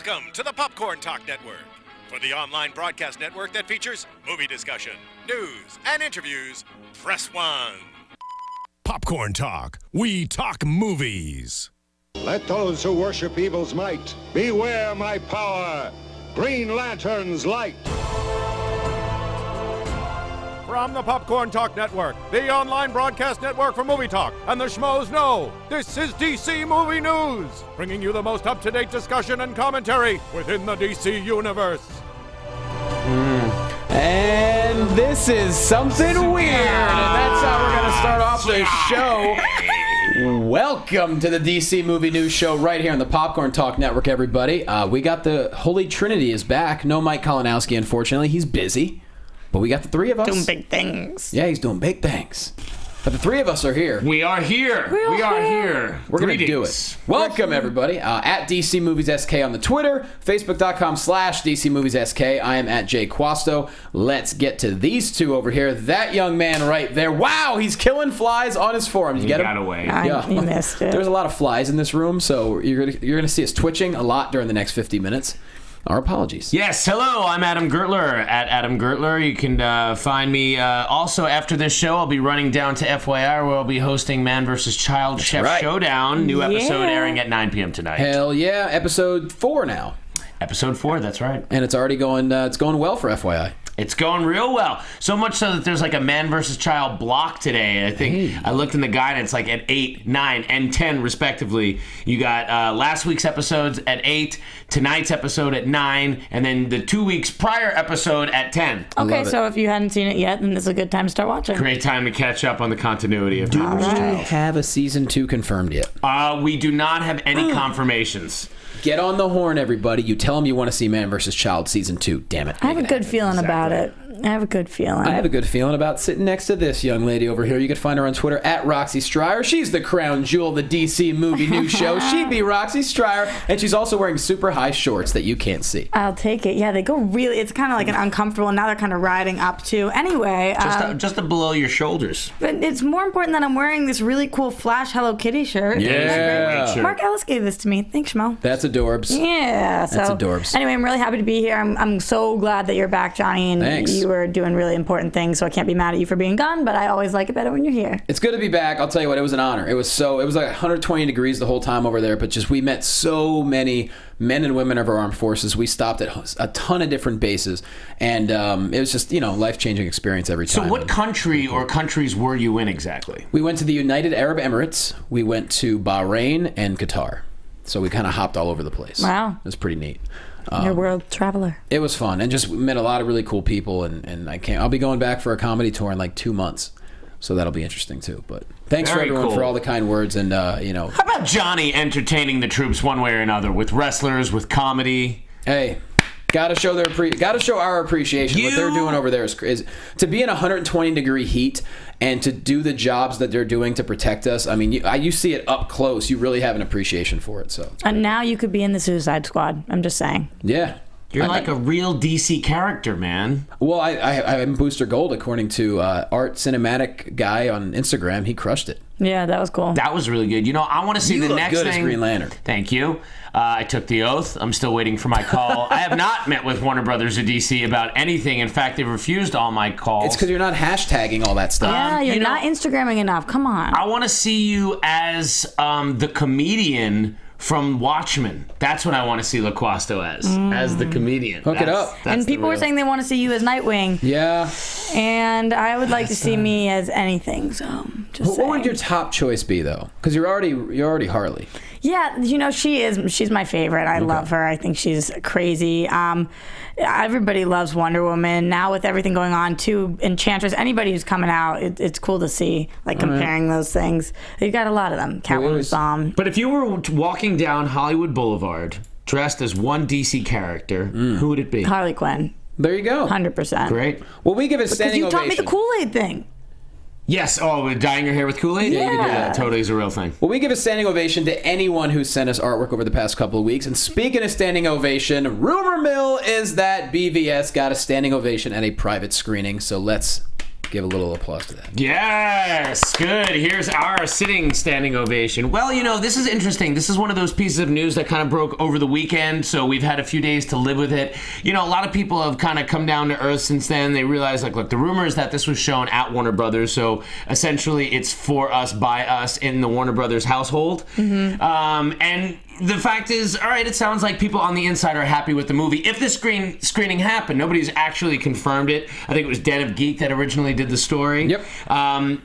Welcome to the Popcorn Talk Network, for the online broadcast network that features movie discussion, news, and interviews. Press 1. Popcorn Talk. We talk movies. Let those who worship evil's might beware my power. Green Lantern's light. From the Popcorn Talk Network, the online broadcast network for movie talk, and the schmoes know, this is DC Movie News, bringing you the most up-to-date discussion and commentary within the DC universe. And this is something weird, and that's how we're going to start off the show. Welcome to the DC Movie News Show right here on the Popcorn Talk Network, everybody. We got the Holy Trinity is back. No Mike Kalinowski, unfortunately. He's busy. But we got the three of us. Doing big things. Yeah, he's doing big things. But the three of us are here. We are here. We are here. We're going to do it. Welcome, everybody. At DC Movies SK on the Twitter, Facebook.com/DC Movies SK. I am at Jay Quasto. Let's get to these two over here. That young man right there. Wow, he's killing flies on his forearm. He got away. You missed it. There's a lot of flies in this room, so you're gonna see us twitching a lot during the next 50 minutes. Our apologies. Yes, hello, I'm Adam Gertler, at Adam Gertler. You can find me also after this show. I'll be running down to FYI, where I'll be hosting Man vs. Child Chef Showdown. New episode airing at 9 p.m. tonight. Hell yeah, episode 4 now. Episode 4, that's right. And it's already going well for FYI. It's going real well. So much so that there's like a Man vs. Child block today. I think I looked in the guidance, like at 8, 9, and 10 respectively. You got last week's episodes at 8, tonight's episode at 9, and then the 2 weeks prior episode at 10. Okay, so if you hadn't seen it yet, then this is a good time to start watching. Great time to catch up on the continuity of Do Man vs. we Child. have a season 2 confirmed yet? We do not have any confirmations. Get on the horn, everybody. You tell them you want to see Man vs. Child season 2. Damn it. I have a good feeling about it. I have a good feeling. I have a good feeling about sitting next to this young lady over here. You can find her on Twitter at Roxy Striar. She's the crown jewel of the DC Movie News Show. She'd be Roxy Striar. And she's also wearing super high shorts that you can't see. I'll take it. Yeah, they go really, it's kind of like an uncomfortable, and now they're kind of riding up too. Anyway. Just below your shoulders. But it's more important that I'm wearing this really cool Flash Hello Kitty shirt. Yeah. Mark Ellis gave this to me. Thanks, Schmo. That's adorbs. Yeah. That's adorbs. Anyway, I'm really happy to be here. I'm so glad that you're back, Johnny, and Thanks. you were doing really important things, so I can't be mad at you for being gone, but I always like it better when you're here. It's good to be back. I'll tell you what, it was an honor. It was like 120 degrees the whole time over there, but just we met so many men and women of our armed forces. We stopped at a ton of different bases, and it was just, life-changing experience every time. So what country or countries were you in exactly? We went to the United Arab Emirates. We went to Bahrain and Qatar. So we kind of hopped all over the place. Wow. It was pretty neat. You're a world traveler. It was fun, and just met a lot of really cool people, and I'll be going back for a comedy tour in like 2 months, so that'll be interesting too. But thanks for everyone for all the kind words, and How about Johnny entertaining the troops one way or another with wrestlers, with comedy? Hey, gotta show our appreciation. What they're doing over there is to be in 120 degree heat and to do the jobs that they're doing to protect us. I mean, you see it up close. You really have an appreciation for it. So. And now you could be in the Suicide Squad. I'm just saying. Yeah. You're like a real DC character, man. Well, I'm Booster Gold, according to Art Cinematic Guy on Instagram. He crushed it. Yeah, that was cool. That was really good. I want to see the next thing. You look good as Green Lantern. Thank you. I took the oath. I'm still waiting for my call. I have not met with Warner Brothers or DC about anything. In fact, they've refused all my calls. It's because you're not hashtagging all that stuff. Yeah, you're not Instagramming enough. Come on. I want to see you as the comedian from Watchmen. That's what I want to see Loquasto as the comedian. Hook it up. And people were saying they want to see you as Nightwing. Yeah. And I would like to see me as anything. So just what would your top choice be though? Because you're already Harley. Yeah, she's my favorite. I love her. I think she's crazy. Everybody loves Wonder Woman. Now with everything going on too, Enchantress, anybody who's coming out, it's cool to see, like comparing those things. You got a lot of them. Catwoman's bomb. But if you were walking down Hollywood Boulevard dressed as one DC character, who would it be? Harley Quinn. There you go. 100%. Great. Well, we give it standing ovation. Because you taught me the Kool-Aid thing. Yes. Oh, dyeing your hair with Kool-Aid? Yeah. You can do that. Totally is a real thing. Well, we give a standing ovation to anyone who sent us artwork over the past couple of weeks. And speaking of standing ovation, rumor mill is that BVS got a standing ovation at a private screening. So let's give a little applause to that. Yes, good. Here's our sitting standing ovation. Well, this is interesting. This is one of those pieces of news that kind of broke over the weekend, so we've had a few days to live with it. A lot of people have kind of come down to earth since then. They realize, look, the rumor is that this was shown at Warner Brothers, so essentially it's for us, by us, in the Warner Brothers household. Mm-hmm. And the fact is, all right, it sounds like people on the inside are happy with the movie. If the screening happened, nobody's actually confirmed it. I think it was Den of Geek that originally did the story. Yep.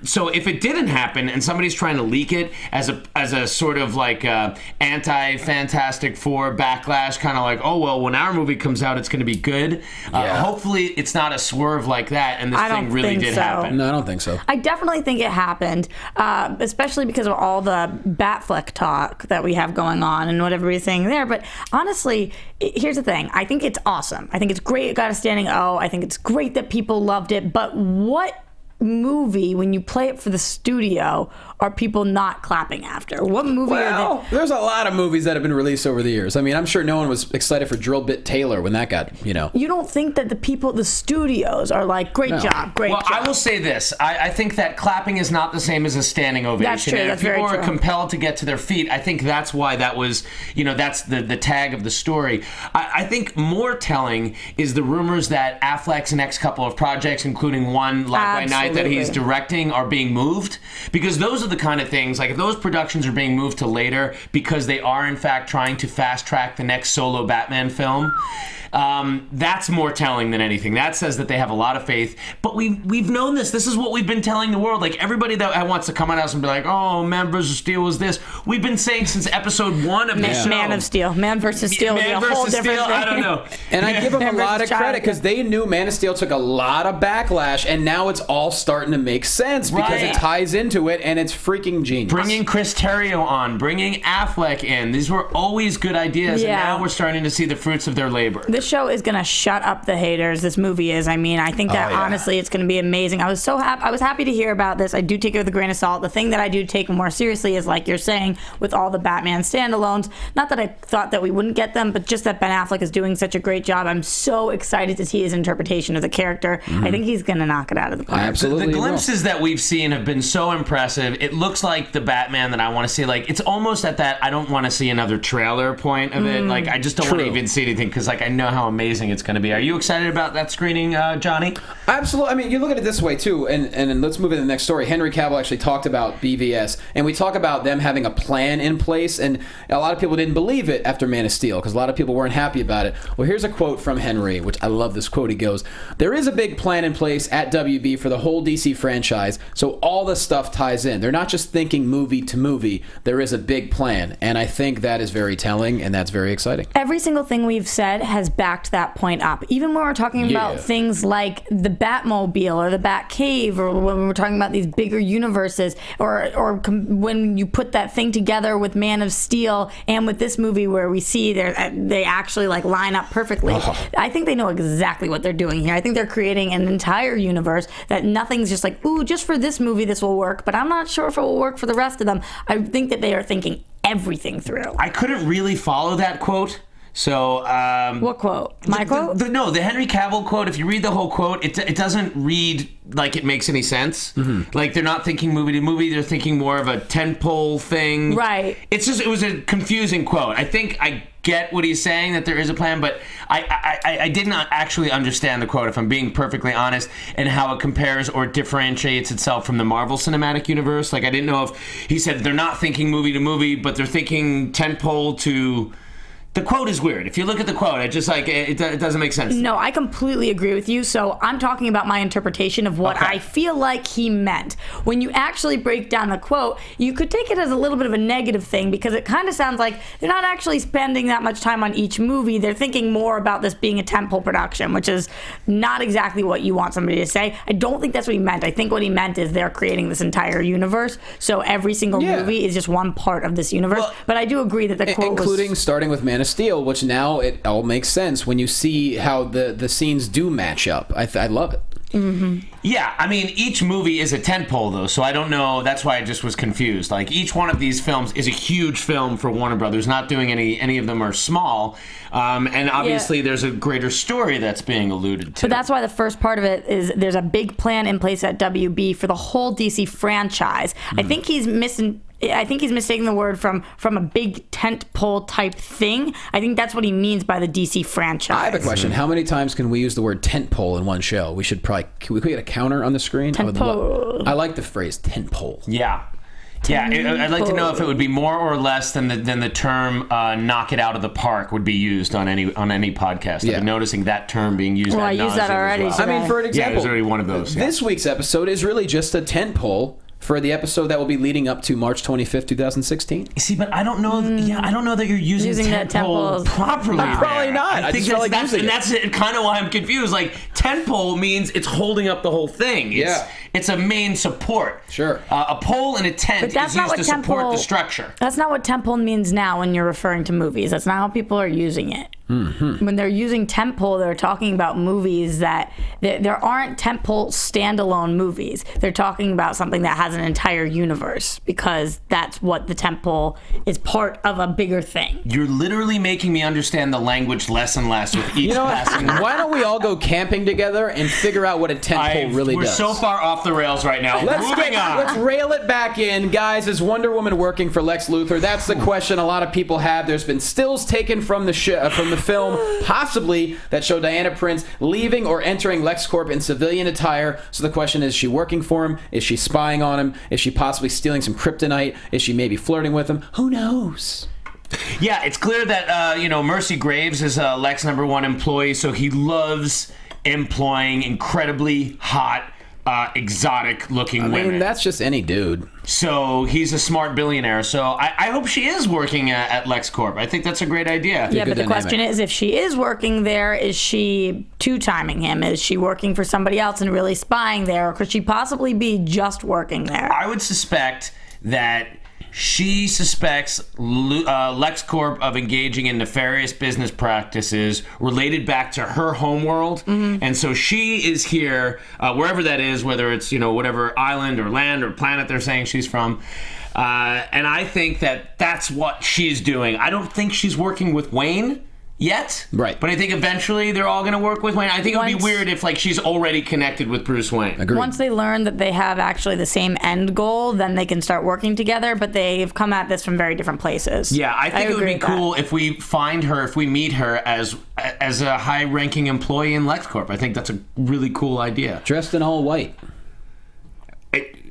So if it didn't happen and somebody's trying to leak it as a sort of like anti-Fantastic Four backlash, kind of like, oh, well, when our movie comes out, it's going to be good. Hopefully it's not a swerve like that and this thing really did happen. No, I don't think so. I definitely think it happened, especially because of all the Batfleck talk that we have going on and what everybody's saying there. But honestly, here's the thing. I think it's awesome. I think it's great. It got a standing O. I think it's great that people loved it. But what movie, when you play it for the studio, are people not clapping after? What movie are they? There's a lot of movies that have been released over the years. I mean, I'm sure no one was excited for Drill Bit Taylor when that got, You don't think that the studios are like, great job, great job? Well, I will say this. I think that clapping is not the same as a standing ovation. That's true. And That's if people very are true. compelled to get to their feet, I think that's why that was, that's the tag of the story. I think more telling is the rumors that Affleck's next couple of projects, including one Live by Night that he's directing, are being moved. Because those are the kind of things, like if those productions are being moved to later because they are in fact trying to fast track the next solo Batman film, that's more telling than anything. That says that they have a lot of faith. But we've known this. This is what we've been telling the world. Like everybody that wants to come on us and be like, oh, Man vs. Steel was this. We've been saying since episode 1 of the show. Man of Steel. Man versus Steel would be a whole different thing. I don't know. And I give them a lot of credit because Jonathan. they knew Man of Steel took a lot of backlash, and now it's all starting to make sense because it ties into it, and it's freaking genius. Bringing Chris Terrio on, bringing Affleck in. These were always good ideas, and now we're starting to see the fruits of their labor. This show is going to shut up the haters. This movie is. I mean, I think that honestly it's going to be amazing. I was so happy. I was happy to hear about this. I do take it with a grain of salt. The thing that I do take more seriously is, like you're saying, with all the Batman standalones. Not that I thought that we wouldn't get them, but just that Ben Affleck is doing such a great job. I'm so excited to see his interpretation of the character. I think he's going to knock it out of the park. Absolutely. The glimpses that we've seen have been so impressive. It looks like the Batman that I want to see. Like, it's almost at that I don't want to see another trailer point of it. Like, I just don't want to even see anything because, like, I know how amazing it's going to be. Are you excited about that screening, Johnny? Absolutely. I mean, you look at it this way, too, and let's move into the next story. Henry Cavill actually talked about BVS, and we talk about them having a plan in place, and a lot of people didn't believe it after Man of Steel because a lot of people weren't happy about it. Well, here's a quote from Henry, which I love this quote. He goes, "There is a big plan in place at WB for the whole DC franchise, so all the stuff ties in. They're not just thinking movie to movie. There is a big plan, and I think that is very telling, and that's very exciting." Every single thing we've said has backed that point up. Even when we're talking about things like the Batmobile or the Batcave, or when we're talking about these bigger universes, or when you put that thing together with Man of Steel and with this movie where we see they actually like line up perfectly. I think they know exactly what they're doing here. I think they're creating an entire universe that nothing's just like, ooh, just for this movie this will work, but I'm not sure if it will work for the rest of them. I think that they are thinking everything through. I couldn't really follow that quote. So, what quote? My quote? The Henry Cavill quote, if you read the whole quote, it doesn't read like it makes any sense. Like, they're not thinking movie to movie, they're thinking more of a tentpole thing. Right. It was a confusing quote. I think I get what he's saying, that there is a plan, but I did not actually understand the quote, if I'm being perfectly honest, and how it compares or differentiates itself from the Marvel Cinematic Universe. Like, I didn't know if he said they're not thinking movie to movie, but they're thinking tentpole to... The quote is weird. If you look at the quote, it just like it doesn't make sense. No, I completely agree with you. So I'm talking about my interpretation of what I feel like he meant. When you actually break down the quote, you could take it as a little bit of a negative thing because it kind of sounds like they're not actually spending that much time on each movie. They're thinking more about this being a tentpole production, which is not exactly what you want somebody to say. I don't think that's what he meant. I think what he meant is they're creating this entire universe. So every single movie is just one part of this universe. Well, but I do agree that the quote including was... starting with Man of Steel, which now it all makes sense when you see how the scenes do match up. I love it. Yeah, I mean, each movie is a tentpole, though, so I don't know. That's why I just was confused. Like, each one of these films is a huge film for Warner Brothers. Not doing any of them are small. And obviously, there's a greater story that's being alluded to. But that's why the first part of it is there's a big plan in place at WB for the whole DC franchise. I think he's mistaking the word from a big tent pole type thing. I think that's what he means by the DC franchise. I have a question. How many times can we use the word tent pole in one show? We should probably... Can we get a counter on the screen? Tent pole. I like the phrase tent pole. Yeah. Yeah, I'd like to know if it would be more or less than the term "knock it out of the park" would be used on any podcast. I've been noticing that term being used. Well, I used that already. Well. So I mean, for an example, there's already one of those. This week's episode is really just a tent pole for the episode that will be leading up to March 25th, 2016. See, but I don't know. I don't know that you're using that tentpole properly. Probably not. I think that's kind of why I'm confused. Like, tentpole means it's holding up the whole thing. It's a main support. Sure. A pole in a tent is used to support the structure. That's not what tentpole means now when you're referring to movies. That's not how people are using it. When they're using tentpole, they're talking about movies that there aren't tentpole standalone movies. They're talking about something that has an entire universe, because that's what the tentpole is, part of a bigger thing. You're literally making me understand the language less and less with each passing. Why don't we all go camping together and figure out what a tentpole really does? We're so far off the rails right now. Moving on. Let's rail it back in. Guys, is Wonder Woman working for Lex Luthor? That's the question a lot of people have. There's been stills taken from the film, possibly, that show Diana Prince leaving or entering LexCorp in civilian attire. So the question is she working for him? Is she spying on him? Is she possibly stealing some kryptonite? Is she maybe flirting with him? Who knows? Yeah, it's clear that Mercy Graves is a Lex #1 employee, so he loves employing incredibly hot, exotic-looking women. I mean, that's just any dude. So he's a smart billionaire. So I hope she is working at LexCorp. I think that's a great idea. Yeah, but the question is, if she is working there, is she two-timing him? Is she working for somebody else and really spying there? Or could she possibly be just working there? I would suspect that she suspects LexCorp of engaging in nefarious business practices related back to her homeworld. And so she is here, wherever that is, whether it's, whatever island or land or planet they're saying she's from. And I think that that's what she's doing. I don't think she's working with Wayne yet. Right. But I think eventually they're all going to work with Wayne. I think it would be weird if she's already connected with Bruce Wayne. Agreed. Once they learn that they have actually the same end goal, then they can start working together, but they've come at this from very different places. Yeah, I think it would be cool if we find her, if we meet her as a high-ranking employee in LexCorp. I think that's a really cool idea. Dressed in all white.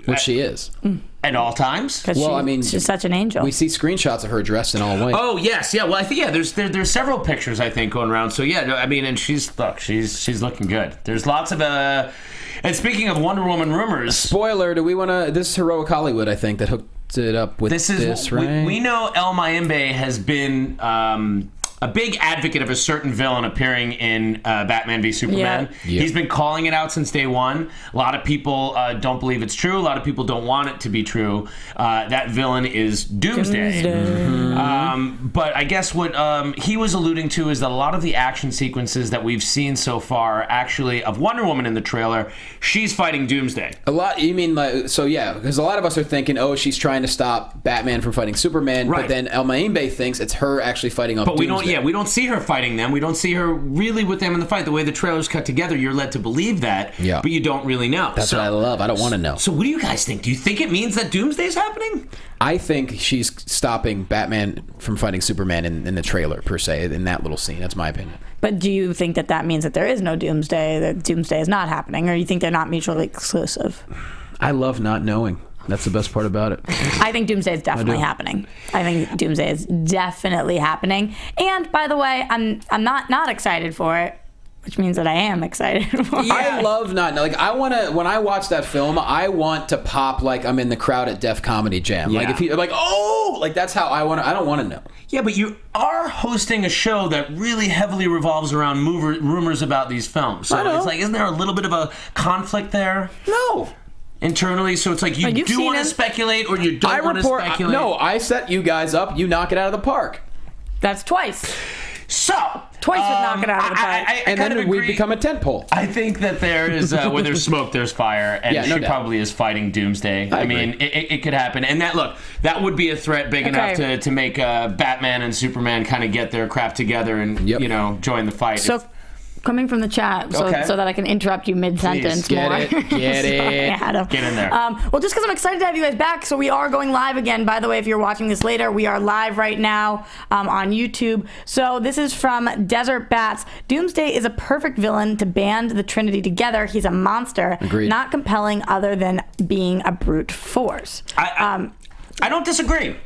Which she is. At all times? Because she's such an angel. We see screenshots of her dressed in all white. Oh, yes. Yeah, well, I think, there's several pictures, I think, going around. So, and she's looking good. There's lots of, and speaking of Wonder Woman rumors. Spoiler, do we want to, this is Heroic Hollywood, I think, that hooked it up with this, right? We know El Mayimbe has been a big advocate of a certain villain appearing in Batman v Superman. Yeah. He's been calling it out since day one. A lot of people don't believe it's true. A lot of people don't want it to be true. That villain is Doomsday. But I guess what he was alluding to is that a lot of the action sequences that we've seen so far, actually, of Wonder Woman in the trailer, she's fighting Doomsday. A lot, you mean, because a lot of us are thinking, she's trying to stop Batman from fighting Superman, right. But then El Mayimbe thinks it's her actually fighting off Doomsday. We don't see her fighting them. We don't see her really with them in the fight. The way the trailer's cut together, you're led to believe that, but you don't really know. That's what I love. I don't want to know. So what do you guys think? Do you think it means that Doomsday's happening? I think she's stopping Batman from fighting Superman in the trailer, per se, in that little scene. That's my opinion. But do you think that means that there is no Doomsday, that Doomsday is not happening, or you think they're not mutually exclusive? I love not knowing. That's the best part about it. I think Doomsday is definitely happening. I think Doomsday is definitely happening. And by the way, I'm not excited for it, which means that I am excited for it. I love not like I want to when I watch that film, I want to pop like I'm in the crowd at Def Comedy Jam. Yeah. Like if that's how I want to. I don't want to know. Yeah, but you are hosting a show that really heavily revolves around rumors about these films. So it's like, isn't there a little bit of a conflict there? No. Internally, so it's like you do want to speculate or you don't want to speculate. No, I set you guys up. You knock it out of the park. That's twice. So Twice with knock it out of the park. And then we become a tentpole. I think that there is where there's smoke, there's fire, and she probably is fighting Doomsday. I mean, it could happen. And that would be a threat big enough to make Batman and Superman kind of get their crap together and join the fight. So. Coming from the chat, so that I can interrupt you mid-sentence. Get more. it. Get it. Get in there. Well, just because I'm excited to have you guys back, so we are going live again. By the way, if you're watching this later, we are live right now on YouTube. So this is from Desert Bats. Doomsday is a perfect villain to band the Trinity together. He's a monster, not compelling other than being a brute force. I don't disagree.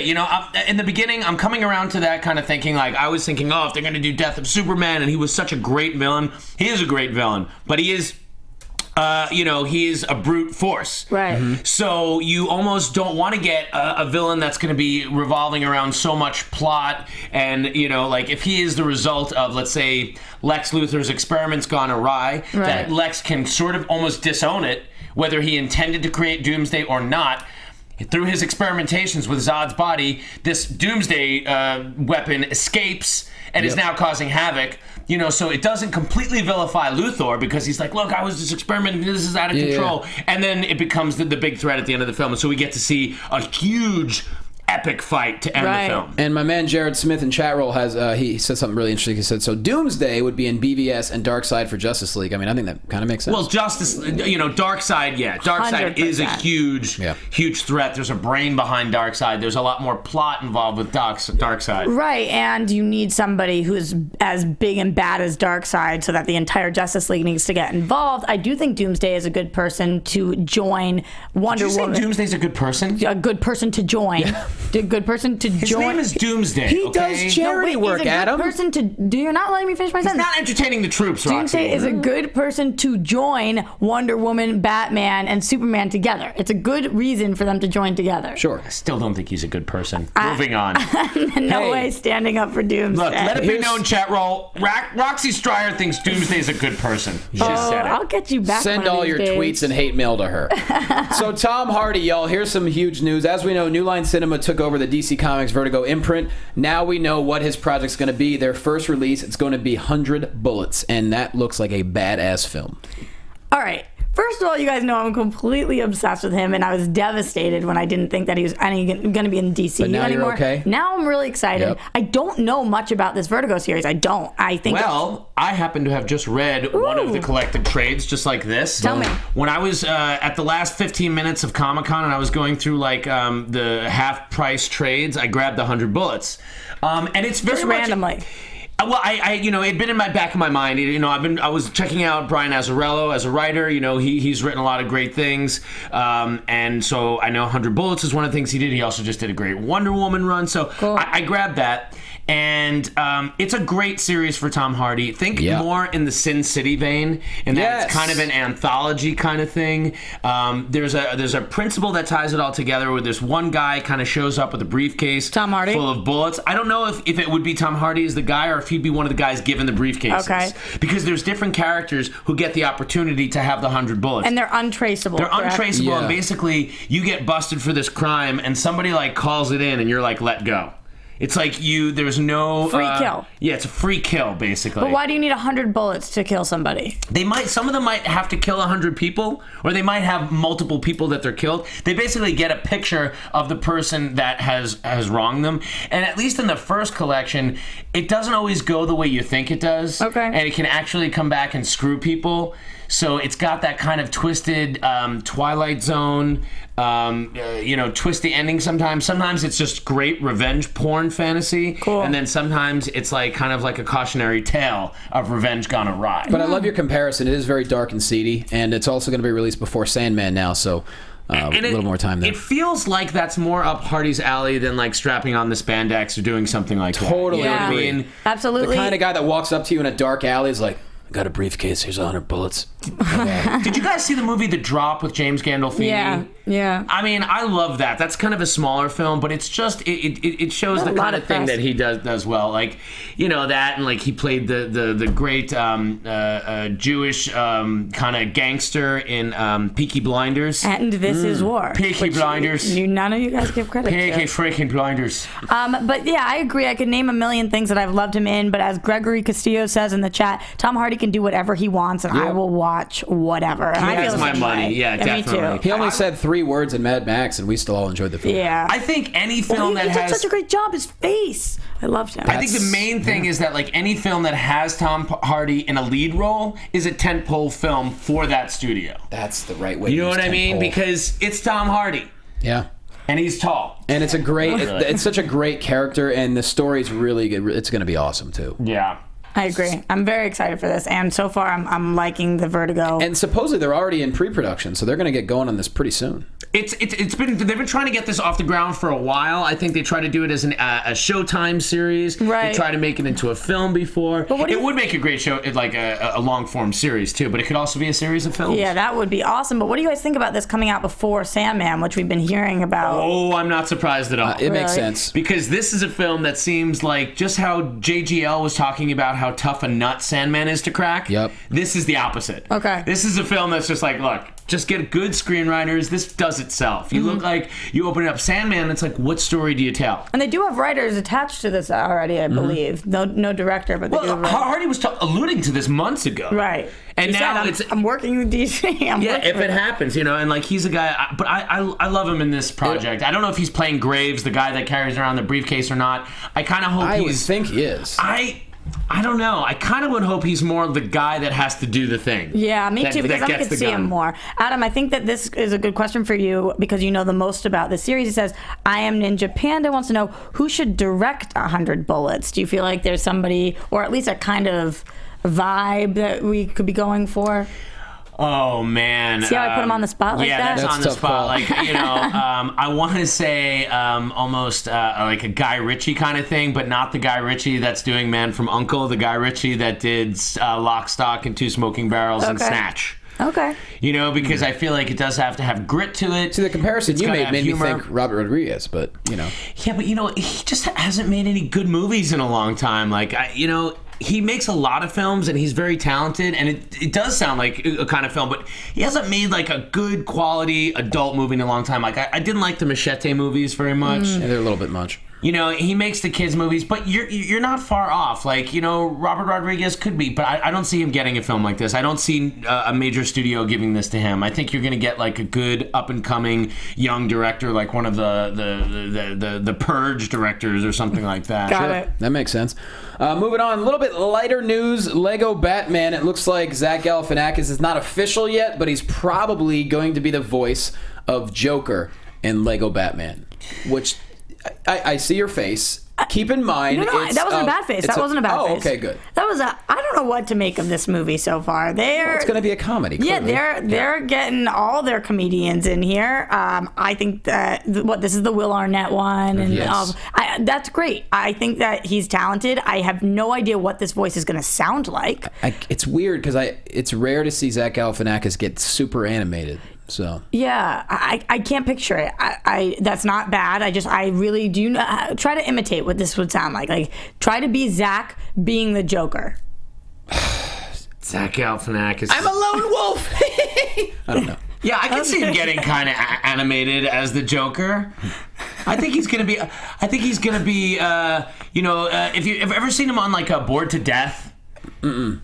You know, in the beginning, I'm coming around to that kind of thinking. Like, I was thinking, if they're going to do Death of Superman, and he was such a great villain. He is a great villain, but he is, he is a brute force. Right. Mm-hmm. So you almost don't want to get a villain that's going to be revolving around so much plot. And, like if he is the result of, let's say, Lex Luthor's experiments gone awry, that Lex can sort of almost disown it, whether he intended to create Doomsday or not. Through his experimentations with Zod's body, this Doomsday weapon escapes and is now causing havoc. So it doesn't completely vilify Luthor because he's like, look, I was just experimenting, this is out of control. And then it becomes the big threat at the end of the film. And so we get to see a huge epic fight to end the film. And my man Jared Smith in chat roll has he said something really interesting. He said, so Doomsday would be in BVS and Darkseid for Justice League. I mean, I think that kind of makes sense. Well, Darkseid, Darkseid is a huge threat. There's a brain behind Darkseid. There's a lot more plot involved with Darkseid. Right, and you need somebody who's as big and bad as Darkseid so that the entire Justice League needs to get involved. I do think Doomsday is a good person to join Wonder Woman. Did you say Doomsday's a good person? A good person to join. A good person to join. His name is Doomsday. He does charity work, Adam. Person to. You're not letting me finish my sentence. He's not entertaining the troops, Roxy. Doomsday is a good person to join Wonder Woman, Batman, and Superman together. It's a good reason for them to join together. Sure. I still don't think he's a good person. Moving on. No way standing up for Doomsday. Look, let it be known, chat roll. Roxy Striar thinks Doomsday is a good person. I'll get you back. Send all your tweets and hate mail to her. So Tom Hardy, y'all, here's some huge news. As we know, New Line Cinema took over the DC Comics Vertigo imprint. Now we know what his project's going to be. Their first release, it's going to be 100 Bullets, and that looks like a badass film. All right. First of all, you guys know I'm completely obsessed with him, and I was devastated when I didn't think that he was going to be in DCU but now anymore. You're okay? Now I'm really excited. Yep. I don't know much about this Vertigo series. I don't. I happen to have just read one of the collected trades, just like this. Tell me. When I was at the last 15 minutes of Comic-Con, and I was going through the half-price trades, I grabbed the 100 Bullets, and it's very just randomly. Well, it'd been in my back of my mind. I was checking out Brian Azzarello as a writer. He's written a lot of great things, and so I know 100 Bullets is one of the things he did. He also just did a great Wonder Woman run, so cool. I grabbed that. And it's a great series for Tom Hardy. Think more in the Sin City vein, and that it's kind of an anthology kind of thing. There's a principle that ties it all together, where this one guy kind of shows up with a briefcase Tom Hardy full of bullets. I don't know if it would be Tom Hardy as the guy, or if he'd be one of the guys given the briefcases. Okay. Because there's different characters who get the opportunity to have the 100 bullets, and they're untraceable. And basically you get busted for this crime, and somebody calls it in, and you're let go. It's there's no... Free kill. Yeah, it's a free kill, basically. But why do you need 100 bullets to kill somebody? Some of them might have to kill 100 people, or they might have multiple people that they're killed. They basically get a picture of the person that has wronged them. And at least in the first collection, it doesn't always go the way you think it does. Okay. And it can actually come back and screw people. So it's got that kind of twisted Twilight Zone, twisty ending sometimes. Sometimes it's just great revenge porn fantasy. Cool. And then sometimes it's kind of like a cautionary tale of revenge gone awry. But I love your comparison. It is very dark and seedy, and it's also going to be released before Sandman now, so... a little more time there. It feels like that's more up Hardy's alley than strapping on the spandex or doing something like that. Totally agree. Absolutely. The kind of guy that walks up to you in a dark alley is like, I got a briefcase, here's 100 bullets. Did you guys see the movie The Drop with James Gandolfini? Yeah. I mean, I love that. That's kind of a smaller film, but it's just it shows the kind of thing that he does well. Like, you know, that, and like he played the great Jewish kind of gangster in Peaky Blinders. And This Is War. Peaky Blinders. None of you guys give credit Peaky to. freaking Blinders. But yeah, I agree. I could name a million things that I've loved him in, but as Gregory Castillo says in the chat, Tom Hardy can do whatever he wants, and I will watch whatever. And He I has feel the my same money. way. Yeah, definitely. Me too. He only said 3 words in Mad Max, and we still all enjoyed the film. Yeah. I think any film he that did has such a great job. His face. I loved him. I think the main thing is that like any film that has Tom Hardy in a lead role is a tentpole film for that studio. That's the right way. You to know use what I mean? tentpole. Because it's Tom Hardy Yeah. and he's tall. And it's a great, it's such a great character, and the story's really good. It's going to be awesome too. Yeah. I agree. I'm very excited for this, and so far I'm liking the Vertigo. And supposedly they're already in pre-production, so they're going to get going on this pretty soon. They've been trying to get this off the ground for a while. I think they try to do it as a Showtime series. Right. They try to make it into a film before. But it would make a great show, like a long form series too. But it could also be a series of films. Yeah, that would be awesome. But what do you guys think about this coming out before Sandman, which we've been hearing about? Oh, I'm not surprised at all. It makes Really? sense. Because this is a film that seems like just how JGL was talking about how tough a nut Sandman is to crack. Yep. This is the opposite. Okay. This is a film that's just like, look, just get good screenwriters. This does itself. You look like you open it up Sandman. It's like, what story do you tell? And they do have writers attached to this already, I believe. No director, but they do have Well, writers. Hardy was alluding to this months ago. Right. And He now said, I'm working with DC. If it happens, you know, and like he's a guy, but I love him in this project. I don't know if he's playing Graves, the guy that carries around the briefcase, or not. I kind of hope I would he's. think he is. I don't know. I kind of would hope he's more the guy that has to do the thing. Yeah, me That- too, because that I gets could the see gun. him more. Adam, I think that this is a good question for you because you know the most about the series. He says, I Am Ninja Panda wants to know who should direct 100 Bullets. Do you feel like there's somebody, or at least a kind of vibe that we could be going for? Oh man! See how I put him on the spot like that? That's That's on the tough spot. call. Like I want to say almost like a Guy Ritchie kind of thing, but not the Guy Ritchie that's doing Man from U.N.C.L.E. The Guy Ritchie that did Lock, Stock, and Two Smoking Barrels and Okay. Snatch. Okay. You know, because I feel like it does have to have grit to it. See, the comparison It's you gotta made have made me humor. think Robert Rodriguez, but you know. Yeah, but you know, he just hasn't made any good movies in a long time. Like, he makes a lot of films and he's very talented, and it does sound like a kind of film, but he hasn't made like a good quality adult movie in a long time. Like, I didn't like the Machete movies very much. Yeah, they're a little bit much. You know, he makes the kids movies, but you're not far off. Like, you know, Robert Rodriguez could be, but I don't see him getting a film like this. I don't see a major studio giving this to him. I think you're going to get like a good up and coming young director, like one of the Purge directors or something like that. Got it. That makes sense. Moving on, a little bit lighter news. Lego Batman. It looks like Zach Galifinakis is not official yet, but he's probably going to be the voice of Joker in Lego Batman. Which I see your face. Keep in mind, No, that wasn't a bad face. That wasn't a bad face. Oh, okay, good. That was I don't know what to make of this movie so far. It's going to be a comedy. Yeah, clearly. they're getting all their comedians in here. I think that this is the Will Arnett one, and Yes. that's great. I think that he's talented. I have no idea what this voice is going to sound like. It's weird because it's rare to see Zach Galifinakis get super animated. So Yeah, I can't picture it. That's not bad. I really do try to imitate what this would sound like. Like, try to be Zach being the Joker. Zach Galifianakis. I'm a lone wolf. I don't know. Yeah, I can see him getting kind of animated as the Joker. I think he's gonna be. If you've ever seen him on like a Bored to Death.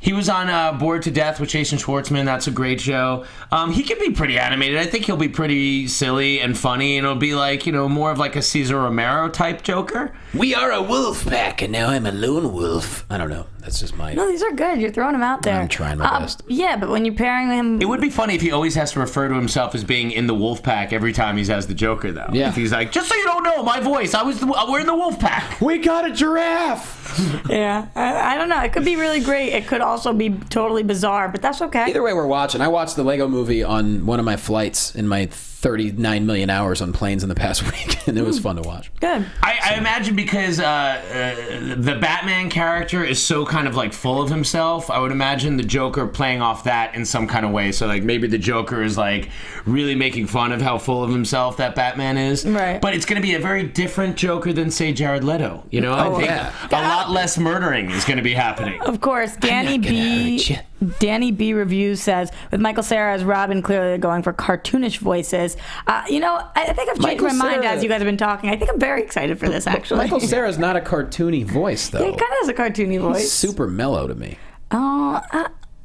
He was on Bored to Death with Jason Schwartzman. That's a great show. He could be pretty animated. I think he'll be pretty silly and funny, and it'll be like, more of like a Cesar Romero type Joker. We are a wolf pack, and now I'm a lone wolf. I don't know. That's just my. No, these are good. You're throwing them out there. I'm trying my best. Yeah, but when you're pairing him, It would be funny if he always has to refer to himself as being in the wolf pack every time he's as the Joker, though. Yeah. If he's like, just so you don't know, my voice, we're in the wolf pack. We got a giraffe. yeah, I don't know. It could be really great. It could also be totally bizarre, but that's okay. Either way, we're watching. I watched the Lego movie on one of my flights in my 39 million hours on planes in the past week, and it was fun to watch. Good. I imagine because the Batman character is so kind of like full of himself, I would imagine the Joker playing off that in some kind of way. So like maybe the Joker is like really making fun of how full of himself that Batman is. Right. But it's going to be a very different Joker than, say, Jared Leto. You know, I think a lot less murdering is going to be happening. Of course, Danny B Reviews says, with Michael Cera as Robin, clearly they're going for cartoonish voices. I think I've changed my mind as you guys have been talking. I think I'm very excited for this, actually. Michael Cera's not a cartoony voice, though. He kind of has a cartoony voice. He's super mellow to me. Oh,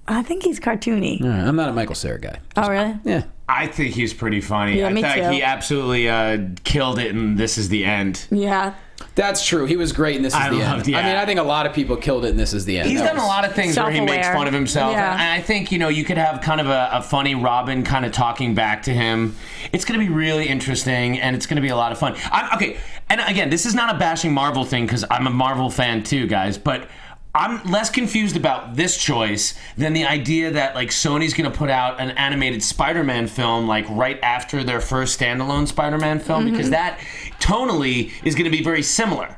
I think he's cartoony. I'm not a Michael Cera guy. Oh, really? Yeah. I think he's pretty funny. Yeah, me I think too. he absolutely killed it in This Is the End. Yeah. That's true. He was great in This Is the End. Yeah. I mean, I think a lot of people killed it in This Is the End. He's done a lot of things where he makes fun of himself. Yeah. And I think, you could have kind of a funny Robin kind of talking back to him. It's going to be really interesting, and it's going to be a lot of fun. Okay, and again, this is not a bashing Marvel thing, because I'm a Marvel fan too, guys, but I'm less confused about this choice than the idea that like Sony's going to put out an animated Spider-Man film like right after their first standalone Spider-Man film, because that tonally is going to be very similar.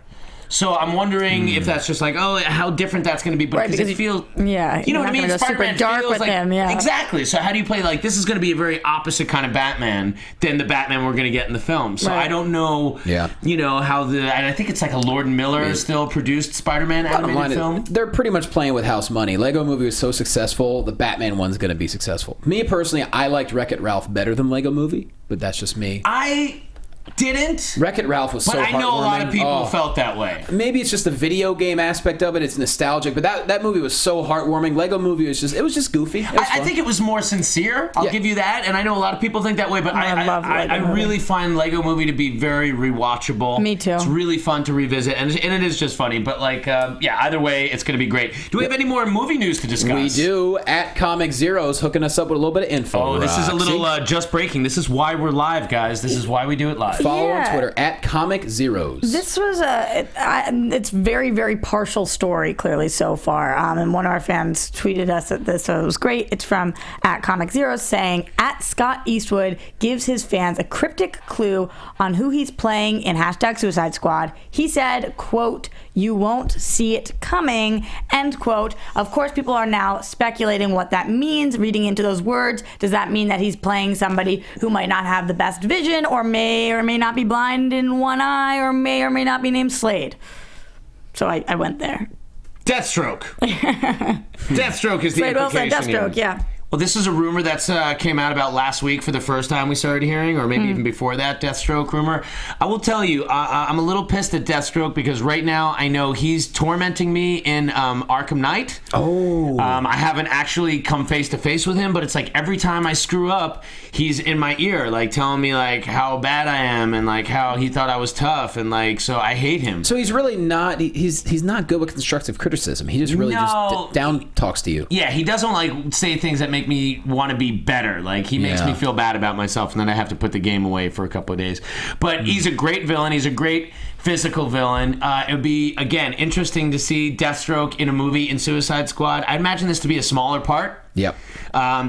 So I'm wondering if that's just like, how different that's going to be. But Right, because because it feels, you know what I mean? Go Spider-Man super dark feels with like, him, yeah. Exactly. So how do you play like, this is going to be a very opposite kind of Batman than the Batman we're going to get in the film. So Right. I don't know, how and I think it's like a Lord and Miller still produced Spider-Man animated film. They're pretty much playing with house money. Lego Movie was so successful, the Batman one's going to be successful. Me personally, I liked Wreck-It Ralph better than Lego Movie, but that's just me. I didn't. Wreck-It Ralph was so heartwarming. But I know a lot of people felt that way. Maybe it's just the video game aspect of it. It's nostalgic, but that movie was so heartwarming. Lego Movie was just goofy. I think it was more sincere. I'll give you that, and I know a lot of people think that way. But I really find Lego Movie to be very rewatchable. Me too. It's really fun to revisit, and it is just funny. But either way, it's going to be great. Do we have any more movie news to discuss? We do. At Comic Zero's hooking us up with a little bit of info. Oh, this is a little just breaking. This is why we're live, guys. This is why we do it live. Follow on Twitter at Comic Zeros. This was it's very, very partial story, clearly, so far. And one of our fans tweeted us at this, so it was great. It's from at Comic Zeros saying, at Scott Eastwood gives his fans a cryptic clue on who he's playing in #Suicide Squad. He said, quote, "You won't see it coming," end quote. Of course, people are now speculating what that means, reading into those words. Does that mean that he's playing somebody who might not have the best vision, or may not be blind in one eye, or may not be named Slade? So I went there. Deathstroke. Deathstroke is the Slade Wilson, implication Deathstroke, here. yeah. Well, this is a rumor that's came out about last week for the first time we started hearing, or maybe even before that, Deathstroke rumor. I will tell you, I'm a little pissed at Deathstroke because right now I know he's tormenting me in Arkham Knight. Oh. I haven't actually come face to face with him, but it's like every time I screw up, he's in my ear, like telling me like how bad I am and like how he thought I was tough, and like so I hate him. So he's really not. He's not good with constructive criticism. He just really just down talks to you. Yeah, he doesn't like say things that make me want to be better. Like he makes me feel bad about myself, and then I have to put the game away for a couple of days. But he's a great villain. He's a great physical villain. It would be, again, interesting to see Deathstroke in a movie in Suicide Squad. I imagine this to be a smaller part. Yep.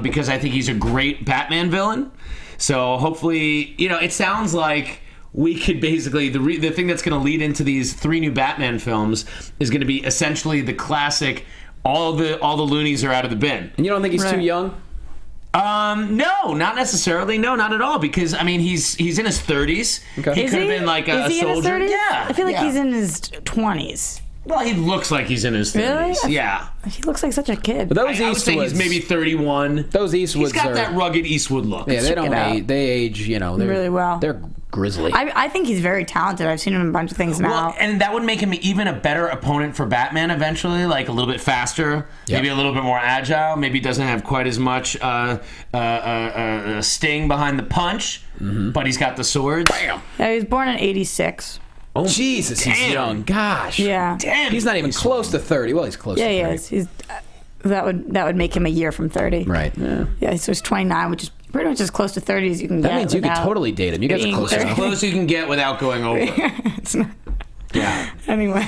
Because I think he's a great Batman villain. So hopefully, it sounds like we could basically, the thing that's going to lead into these 3 new Batman films is going to be essentially the classic, all the loonies are out of the bin. And you don't think he's too young? No, not necessarily. No, not at all. Because I mean, he's in his 30s. Okay. He could have been like a he soldier. In his 30s? Yeah, I feel like he's in his 20s. Well, he looks like he's in his 30s. Really? Yeah. He looks like such a kid. But those I would say he's maybe 31. Those Eastwoods He's got are, that rugged Eastwood look. Yeah, they don't age. They age. They're, really well. They're grizzly. I think he's very talented. I've seen him in a bunch of things now. Well, and that would make him even a better opponent for Batman eventually, like a little bit faster, maybe a little bit more agile, maybe doesn't have quite as much sting behind the punch, but he's got the swords. Bam! Yeah, he was born in '86. Oh, Jesus, he's young. Gosh. Yeah. Damn. He's not even close to 30. Well, he's close to 30. Yeah, he is. He's, that would make him a year from 30. Right. Yeah, so he's 29, which is pretty much as close to 30 as you can get. That means you can totally date him. You guys are close As enough. close as you can get without going over. It's not. Yeah. Anyway.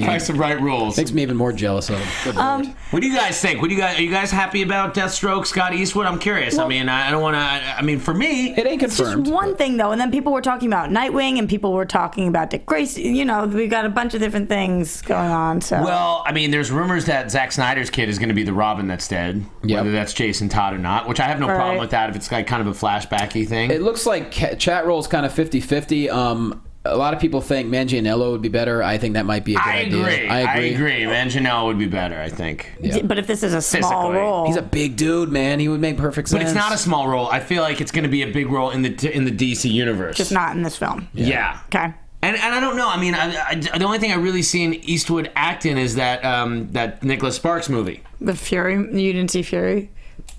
Price of Right rules. Makes me even more jealous of him. Good Lord. What do you guys think? Are you guys happy about Deathstroke, Scott Eastwood? I'm curious. Well, I mean, I don't want to. I mean, for me, It ain't confirmed. Just one thing though, and then people were talking about Nightwing, and people were talking about Dick Grayson. You know, we've got a bunch of different things going on. So well, I mean, there's rumors that Zack Snyder's kid is going to be the Robin that's dead, whether that's Jason Todd or not. Which I have no problem with that if it's like kind of a flashbacky thing. It looks like chat roll's kind of 50-50. A lot of people think Manganiello would be better. I think that might be a good idea. I agree. Manganiello would be better, I think. Yeah. But if this is a small Physically. role, He's a big dude, man. He would make perfect sense. But it's not a small role. I feel like it's going to be a big role in the DC universe. just not in this film. Yeah. Okay. And I don't know. I mean, the only thing I really seen Eastwood act in is that Nicholas Sparks movie. The Fury. You didn't see Fury?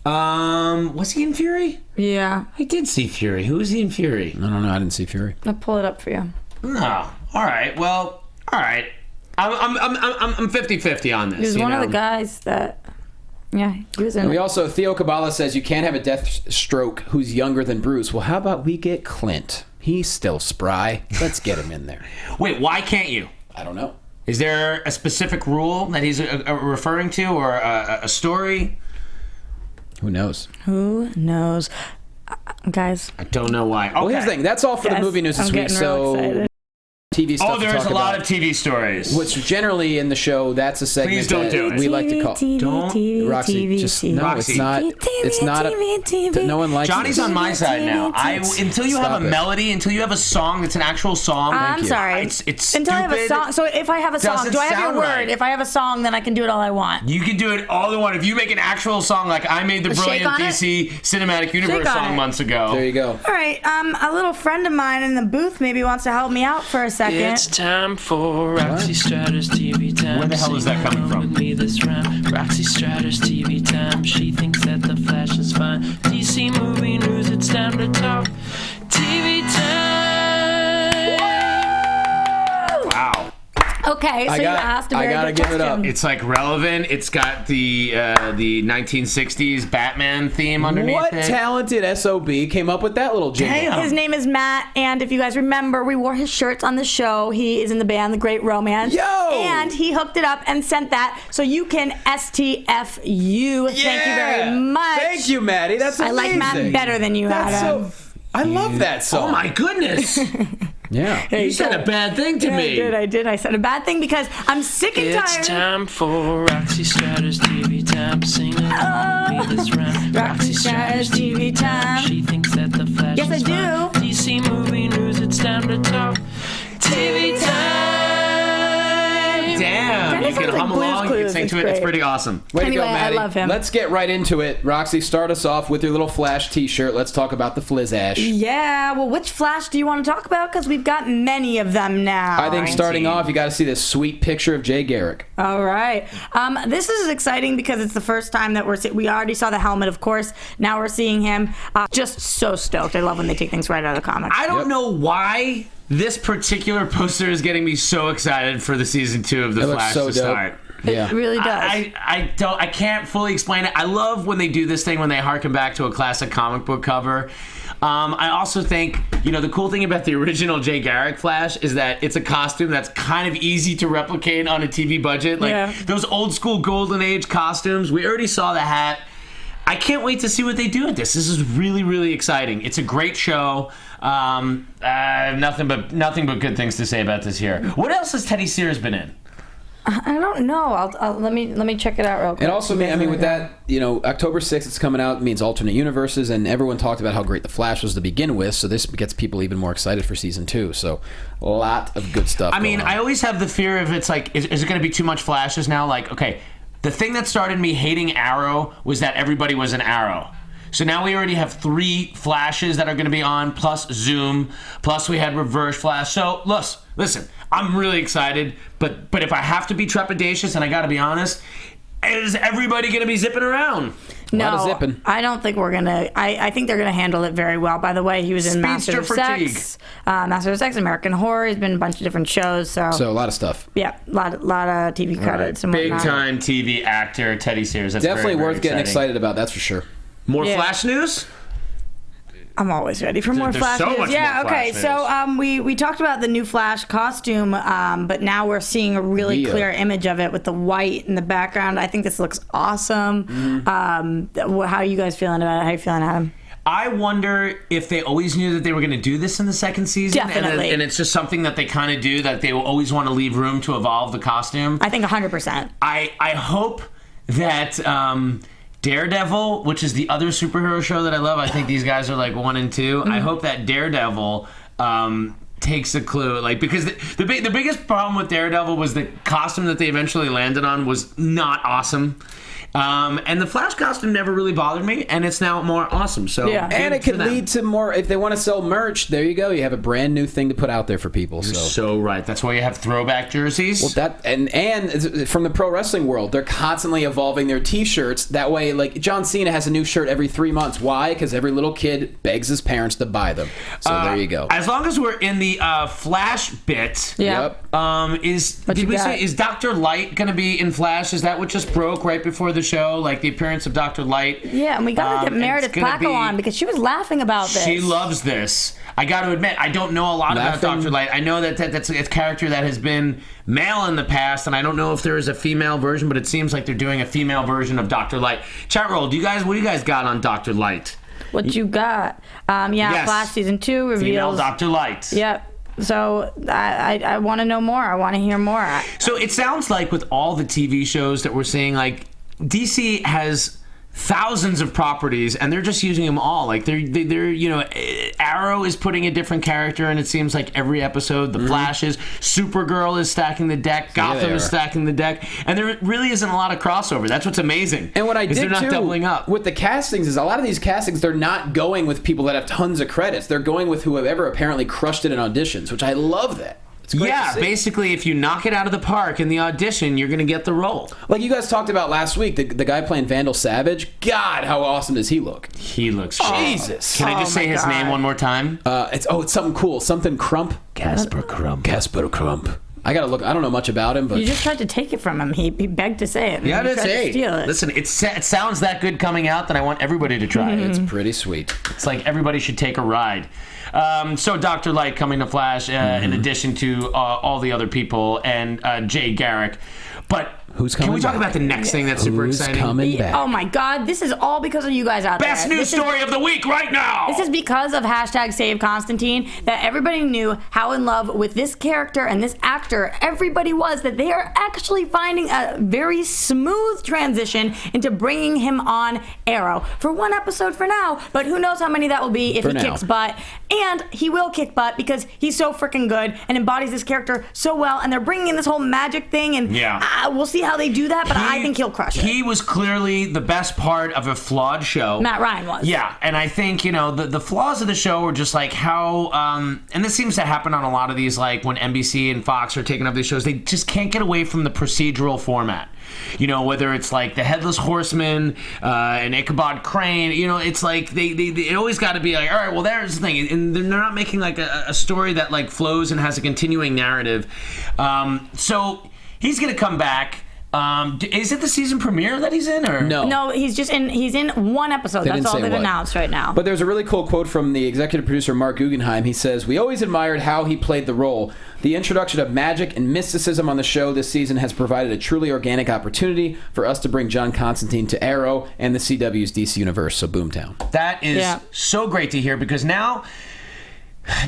Was he in Fury? Yeah. I did see Fury. Who was he in Fury? I don't know. I didn't see Fury. I'll pull it up for you. No. All right. Well. All right. I'm 50-50 on this. He was one of the guys that. Yeah, he was in. And we it. also, Theo Kabbalah says you can't have a Deathstroke who's younger than Bruce. Well, how about we get Clint? He's still spry. Let's get him in there. Wait. Why can't you? I don't know. Is there a specific rule that he's referring to, or a story? Who knows? Who knows? Guys. I don't know why. Okay. Well, here's the thing. That's all for the Guys, movie news this I'm week. getting real excited. TV stuff. Oh, there's to talk a lot about, of TV stories. which generally in the show, that's a segment Please don't that do it. we like to call. Don't- Roxy, just no. Roxy. It's not. It's not. No one likes. Johnny's this. on my side now. Until you Stop have a it. melody, until you have a song that's an actual song. I'm sorry. It's Until I have a stupid. song. So if I have a song, Doesn't do I have your sound word? right. If I have a song, then I can do it all I want. You can do it all the one. If you make an actual song like I made the Shake brilliant on it? DC Cinematic Universe Shake on song it. months ago. There you go. All right. A little friend of mine in the booth maybe wants to help me out for a second. It's time for Roxy Striar's TV time. Where the hell is that Sing coming along from? With me this round. Roxy Striar's TV time. She thinks that the Flash is fine. DC movie news. It's time to talk TV time. Wow. Okay, so you asked a very gotta good give it question. up. It's like relevant. It's got the 1960s Batman theme underneath What it. talented SOB came up with that little jingle? Damn. His name is Matt, and if you guys remember, we wore his shirts on the show. He is in the band The Great Romance. Yo! And he hooked it up and sent that, so you can STFU. Thank you very much. Thank you, Maddie. That's I amazing. like Matt better than you, That's Adam. I love that song. Oh my goodness! Yeah. You said a bad thing to Yeah, me. I did. I said a bad thing because I'm sick and It's tired. time for Roxy Striar's TV time. Sing along with me this round. Roxy Striar's TV time. She thinks that the Flash Yes, I is do. fine. DC movie news. It's time to talk TV time. Damn, Kinda you can sounds like hum Blue's along, you can Clues. sing It's to it. It's great. pretty awesome. Way Anyway, to go, I Maddie. love him. Let's get right into it. Roxy, start us off with your little Flash t-shirt. Let's talk about the Flizash. Yeah, well, which Flash do you want to talk about? Because we've got many of them now. I think starting off, you got to see this sweet picture of Jay Garrick. All right. This is exciting because it's the first time that we already saw the helmet, of course. Now we're seeing him. Just so stoked. I love when they take things right out of the comics. I don't know why this particular poster is getting me so excited for the season 2 of The It looks Flash so to dope. start. Yeah. It really does. I can't fully explain it. I love when they do this thing when they harken back to a classic comic book cover. I also think, the cool thing about the original Jay Garrick Flash is that it's a costume that's kind of easy to replicate on a TV budget. Like Yeah. those old school Golden Age costumes. We already saw the hat. I can't wait to see what they do with this. This is really, really exciting. It's a great show. Nothing but good things to say about this here. What else has Teddy Sears been in? I don't know. Let me check it out real quick. And also, with that, October 6th, it's coming out, means alternate universes, and everyone talked about how great The Flash was to begin with, so this gets people even more excited for season 2. So, a lot of good stuff. I going on. always have the fear of it's like, is it going to be too much Flashes now? Like, okay, the thing that started me hating Arrow was that everybody was an Arrow. So now we already have 3 Flashes that are going to be on, plus Zoom, plus we had Reverse Flash. So, listen, I'm really excited, but if I have to be trepidatious, and I got to be honest, is everybody going to be zipping around? No, lot of zipping. I don't think we're gonna. I think they're gonna handle it very well. By the way, he was in Master of Sex, American Horror. He's been in a bunch of different shows. So a lot of stuff. yeah, a lot of TV credits and Big whatnot. time TV actor, Teddy Sears. That's Definitely very, very worth getting exciting. excited about, that's for sure. More Yeah. Flash news? I'm always ready for more There's Flash so news. much Yeah, more okay. Flash So we talked about the new Flash costume, but now we're seeing a really clear image of it with the white in the background. I think this looks awesome. How are you guys feeling about it? How are you feeling, Adam? I wonder if they always knew that they were going to do this in the second season. Definitely. And it's just something that they kind of do, that they will always want to leave room to evolve the costume. I think 100%. I hope that Daredevil, which is the other superhero show that I love, I think these guys are like 1 and 2. I hope that Daredevil takes a clue, like, because the biggest problem with Daredevil was the costume that they eventually landed on was not awesome. And the Flash costume never really bothered me, and it's now more awesome. So Yeah. And it could lead to more, if they want to sell merch, there you go. You have a brand new thing to put out there for people. You're so right. That's why you have throwback jerseys. Well, that and from the pro wrestling world, they're constantly evolving their T-shirts. That way, like John Cena has a new shirt every 3 months. Why? Because every little kid begs his parents to buy them. So there you go. As long as we're in the Flash bit, Yeah. Yep. Is Dr. Light going to be in Flash? Is that what just broke right before the show? Like the appearance of Dr. Light? Yeah, and we got to get Meredith Placco on because she was laughing about this. She loves this. I got to admit, I don't know a lot about Dr. Light. I know that's a character that has been male in the past, and I don't know if there is a female version, but it seems like they're doing a female version of Dr. Light. Chat roll, what do you guys got on Dr. Light? What you got? Yes. Flash season 2 reveals female Dr. Light. Yep. So I want to know more. I want to hear more. So it sounds like with all the TV shows that we're seeing, like DC has thousands of properties and they're just using them all. Like they're Arrow is putting a different character, and it seems like every episode. The Flash is, Supergirl is stacking the deck, Gotham is stacking the deck, and there really isn't a lot of crossover. That's what's amazing. And what I did they're not doubling up with the castings is a lot of these castings, they're not going with people that have tons of credits. They're going with whoever apparently crushed it in auditions, which I love that. Yeah, basically, if you knock it out of the park in the audition, you're going to get the role. Like you guys talked about last week, the guy playing Vandal Savage. God, how awesome does he look? He looks Jesus. Can I just say his name one more time? It's something cool. Something Crump. Casper Crump. Casper Crump. I gotta look. I don't know much about him, but you just tried to take it from him. He begged to say it. Yeah, that's it. Steal it. Listen, it sounds that good coming out that I want everybody to try it. It's pretty sweet. It's like everybody should take a ride. So Dr. Light coming to Flash, in addition to all the other people, and Jay Garrick. But who's coming can we talk back? about the next thing that's super exciting? Who's coming back? Oh my God, this is all because of you guys out there. Best news story of the week right now! This is because of #Save Constantine that everybody knew how in love with this character and this actor everybody was, that they are actually finding a very smooth transition into bringing him on Arrow. For 1 episode for now, but who knows how many that will be if he kicks butt. And he will kick butt because he's so freaking good and embodies this character so well, and they're bringing in this whole magic thing, and we'll see how they do that, but I think he'll crush it. He was clearly the best part of a flawed show. Matt Ryan was. Yeah, and I think, the flaws of the show were just like how, and this seems to happen on a lot of these, like when NBC and Fox are taking up these shows, they just can't get away from the procedural format. Whether it's like the Headless Horseman, and Ichabod Crane, it's like they always got to be like, all right, well, there's the thing, and they're not making like a story that like flows and has a continuing narrative. So he's gonna come back. Is it the season premiere that he's in, or no? He's in 1 episode. That's all they've announced right now. But there's a really cool quote from the executive producer Mark Guggenheim. He says, "We always admired how he played the role. The introduction of magic and mysticism on the show this season has provided a truly organic opportunity for us to bring John Constantine to Arrow and the CW's DC universe." So Boomtown. That is so great to hear, because now